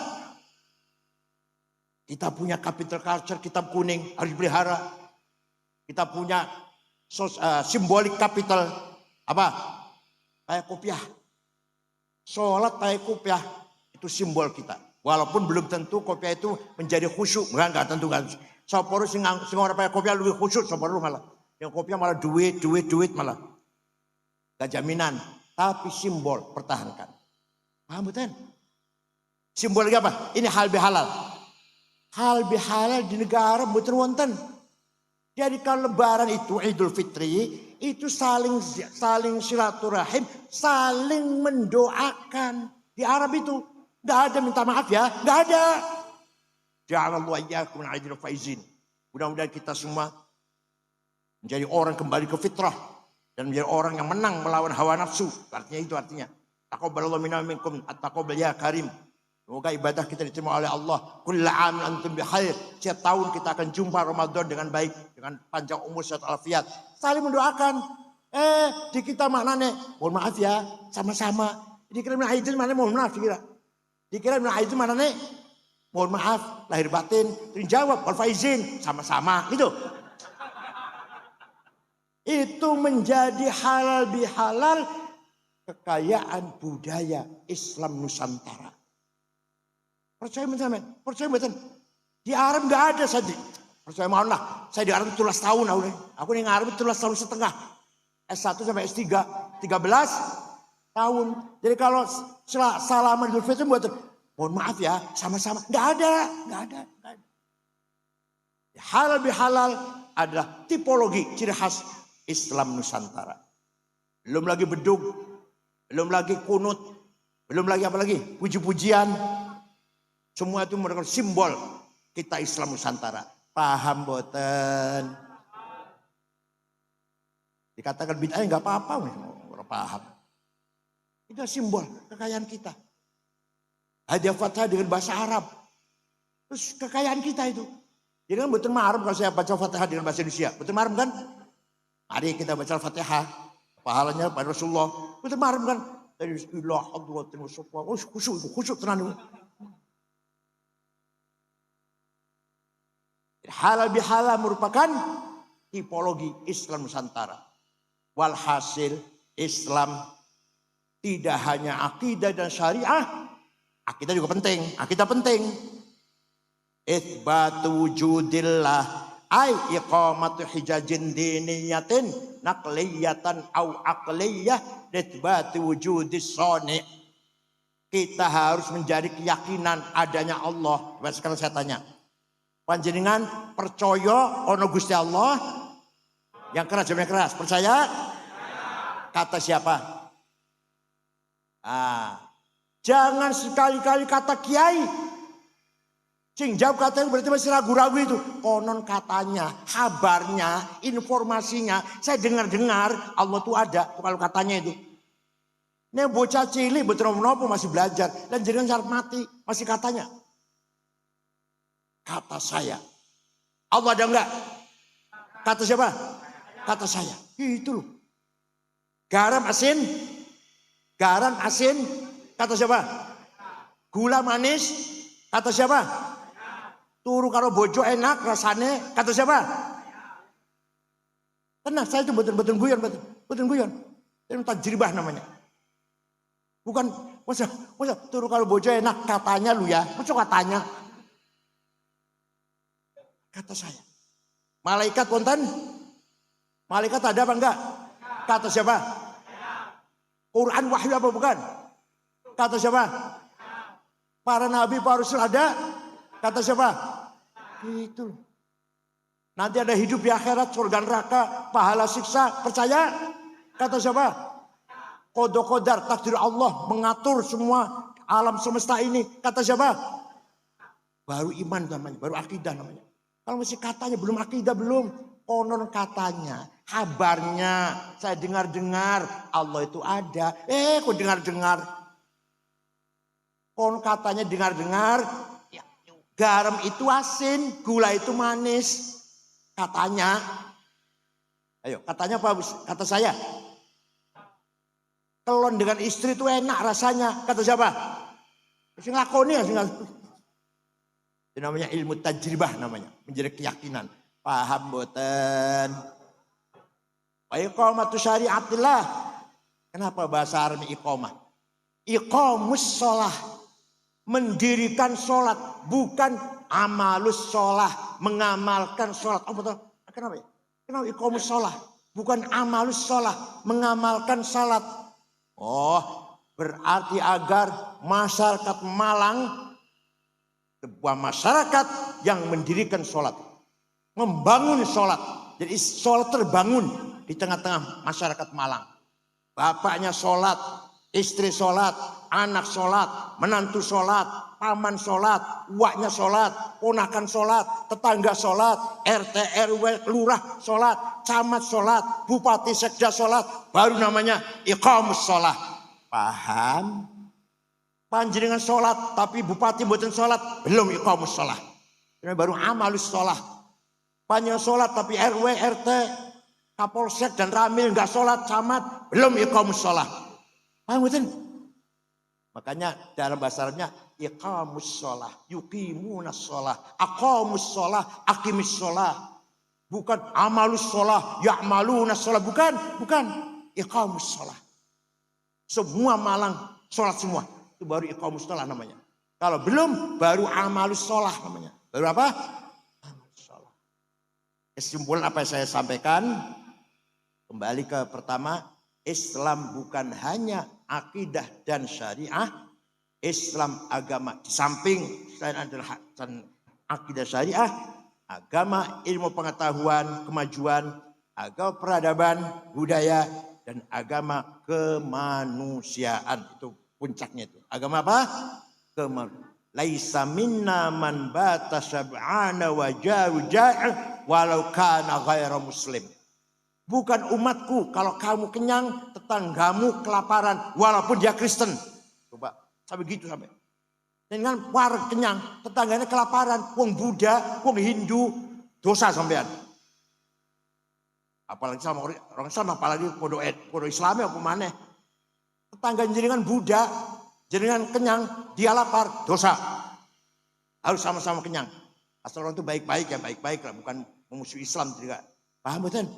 Kita punya capital culture, kitab kuning harus dipelihara. Kita punya simbolik kapital apa? Kayak kopiah. Sholat kayak kopiah itu simbol kita. Walaupun belum tentu kopiah itu menjadi khusyuk, enggak tentu kan. Saporu sing ora pakai kopiah lebih khusyuk, saporu malah. Yang kopiah malah duit malah. Gak jaminan, tapi simbol pertahankan. Paham betul? Simbol lagi apa? Ini hal bihalal. Hal bihalal di negara mboten wonten. Jadi kalau lebaran itu Idul Fitri itu saling silaturahim, saling mendoakan. Di Arab itu enggak ada minta maaf ya, enggak ada. Ja'alallahu iyyakum minal faizin. Mudah-mudahan kita semua menjadi orang kembali ke fitrah dan menjadi orang yang menang melawan hawa nafsu. Artinya itu artinya. Taqabbalallahu minna minkum at-taqabbal ya karim. Semoga ibadah kita diterima oleh Allah. Kullu 'aam antum bi khair. Setiap tahun kita akan jumpa Ramadan dengan baik, dengan panjang umur sehat walafiat. Saling mendoakan. Di kita maknanya, mohon maaf ya, sama-sama. Dikira minal aidin maknanya mohon maaf dikira. Dikira minal aidin maknanya mohon maaf lahir batin. Dijawab wal faizin sama-sama gitu. Itu menjadi halal bihalal kekayaan budaya Islam Nusantara. Percaya betul. Di Arab nggak ada saja. Percaya mohon lah. Saya di Arab 13 tahun. Aku di Arab 13 tahun setengah. S1 sampai S3 13 tahun. Jadi kalau salaman Idul Fitri buat mohon maaf ya sama-sama. Nggak ada. Halal bihalal adalah tipologi ciri khas Islam Nusantara. Belum lagi bedug, belum lagi kunut, belum lagi apa lagi puji-pujian. Semua itu merupakan simbol kita Islam Nusantara. Paham boten? Dikatakan bid'ah nggak apa-apa, orang paham. Itu simbol kekayaan kita. Hadiah Fatihah dengan bahasa Arab. Terus kekayaan kita itu. Jadi kan betul mahram kalau saya baca Fatihah dengan bahasa Indonesia. Betul mahram kan? Mari kita baca Fatihah. Pahalanya pada Rasulullah. Betul mahram kan? Dari ilah Allah khusyuk tenang. Halal bihalal merupakan tipologi Islam Nusantara. Walhasil Islam tidak hanya akidah dan syariah. Akidah juga penting. Akidah penting. Itsbatu wujudillah ay iqamatu hijajin diniyatin naqliyatan au aqliyah itsbatu wujudis sani. Kita harus menjadi keyakinan adanya Allah. Sekarang saya tanya. Panjenengan percaya ono Gusti Allah? Yang keras jawabnya keras. Percaya? Kata siapa? Jangan sekali-kali kata kiai. Sing jawab katanya berarti masih ragu-ragu itu. Konon katanya, kabarnya, informasinya. Saya dengar-dengar Allah tuh ada. Kalau katanya itu. Ini bocah cilik betul-betul masih belajar. Dan jangan syarat mati. Masih katanya. Kata saya. Allah ada enggak? Kata siapa? Kata saya. Itu loh. Garam asin. Kata siapa? Gula manis. Kata siapa? Turu karo bojo enak rasanya. Kata siapa? Tenang, saya itu betul-betul guyon. Itu tajribah namanya. Bukan, masa turu karo bojo enak katanya lu ya. Masa katanya? Kata saya. Malaikat wonten? Malaikat ada apa enggak? Kata siapa? Quran wahyu apa bukan? Kata siapa? Para nabi, para rasul ada? Kata siapa? Itu. Nanti ada hidup di akhirat, surga neraka, pahala siksa, percaya? Kata siapa? Qada qadar, takdir Allah mengatur semua alam semesta ini. Kata siapa? Baru iman namanya, baru akidah namanya. Kalau masih katanya belum akidah belum. Konon katanya, kabarnya, saya dengar-dengar Allah itu ada. Kok dengar-dengar? Konon katanya dengar-dengar, ya, garam itu asin, gula itu manis. Katanya. Ayo, katanya apa? Kata saya. Kelon dengan istri itu enak rasanya. Kata siapa? Sing lakoni ya, itu namanya ilmu tajribah namanya. Menjadi keyakinan. Paham boten? Wa iqamatu syariatillah. Kenapa bahasa Arab iqamah? Iqamus sholah. Mendirikan sholat. Bukan amalus sholah. Mengamalkan sholat. Oh betul. Kenapa ya? Kenapa iqamus sholah? Bukan amalus sholah. Mengamalkan sholat. Oh berarti agar masyarakat Malang, sebuah masyarakat yang mendirikan sholat, membangun sholat. Jadi sholat terbangun di tengah-tengah masyarakat Malang. Bapaknya sholat, istri sholat, anak sholat, menantu sholat, paman sholat, uaknya sholat, ponakan sholat, tetangga sholat, RT, RW, lurah sholat, camat sholat, bupati, sekda sholat. Baru namanya iqamus sholat. Paham? Panjenengan sholat tapi bupati mboten sholat, belum iqamus sholat. Ini baru amalus sholat. Panjenengan sholat tapi RW, RT, Kapolsek dan Ramil nggak sholat, camat, belum iqamus sholat. Paham betul? Makanya dalam bahasa Arabnya iqamus sholat, yuqimunas sholat, aqamus sholat, aqimis sholat. Bukan amalus sholat, ya'malunas sholat. Bukan. Iqamus sholat. Semua Malang sholat semua. Itu baru iqamus sholat namanya. Kalau belum, baru amalus sholat namanya. Baru apa? Amalus sholat. Kesimpulan apa yang saya sampaikan, kembali ke pertama, Islam bukan hanya akidah dan syariah. Islam agama di samping selain adalah akidah syariah, agama ilmu pengetahuan, kemajuan, agama peradaban, budaya, dan agama kemanusiaan. Itu puncaknya itu. Agama apa? Laisa minna man bata sab'ana wa ja'a walau kana ghaira muslim. Bukan umatku kalau kamu kenyang, tetanggamu kelaparan walaupun dia Kristen. Coba sampai gitu sampai. Dengan warga kenyang, tetangganya kelaparan, wong Buddha, wong Hindu, dosa sampean. Apalagi sama orang Islam, apalagi podo Islami apa maneh. Tetangga jenengan Buddha, jenengan kenyang, dia lapar, dosa. Harus sama-sama kenyang. Asal orang itu baik-baik ya, baik-baik lah, bukan memusuhi Islam juga. Paham betul?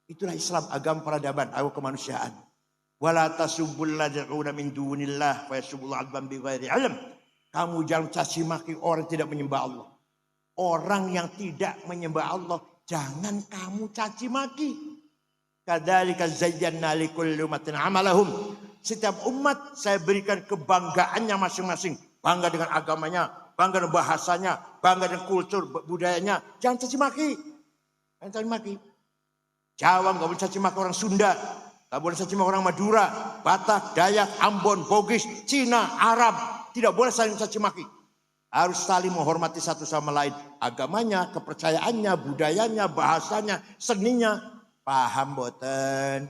Itulah Islam, agama peradaban, agama kemanusiaan. Wala tasubbul ladzina min dunillah fa yasubbul adban bighairi ilm. Kamu jangan caci maki orang yang tidak menyembah Allah. Orang yang tidak menyembah Allah, jangan kamu caci maki. Kadzalika zayyana likulli ummatin amalahum. Setiap umat saya berikan kebanggaannya masing-masing. Bangga dengan agamanya, bangga dengan bahasanya, bangga dengan kultur budayanya. Jangan caci maki. Jangan caci maki. Jawa nggak boleh caci maki orang Sunda, nggak boleh caci maki orang Madura, Batak, Dayak, Ambon, Bugis, Cina, Arab, tidak boleh saling caci maki. Harus saling menghormati satu sama lain, agamanya, kepercayaannya, budayanya, bahasanya, seninya. Paham boten?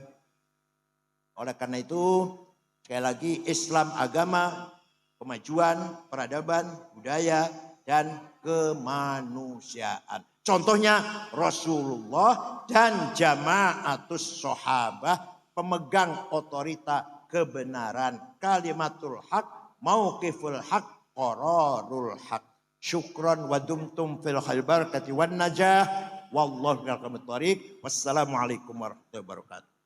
Oleh karena itu, sekali lagi Islam agama kemajuan, peradaban, budaya, dan kemanusiaan. Contohnya Rasulullah dan jamaatus sahabah, pemegang otorita kebenaran, kalimatul haq, mauqiful haq, qararul haq. Syukran wa dumtum fil khair barakati wan najah. Wallahu a'lam. Wassalamualaikum warahmatullahi wabarakatuh.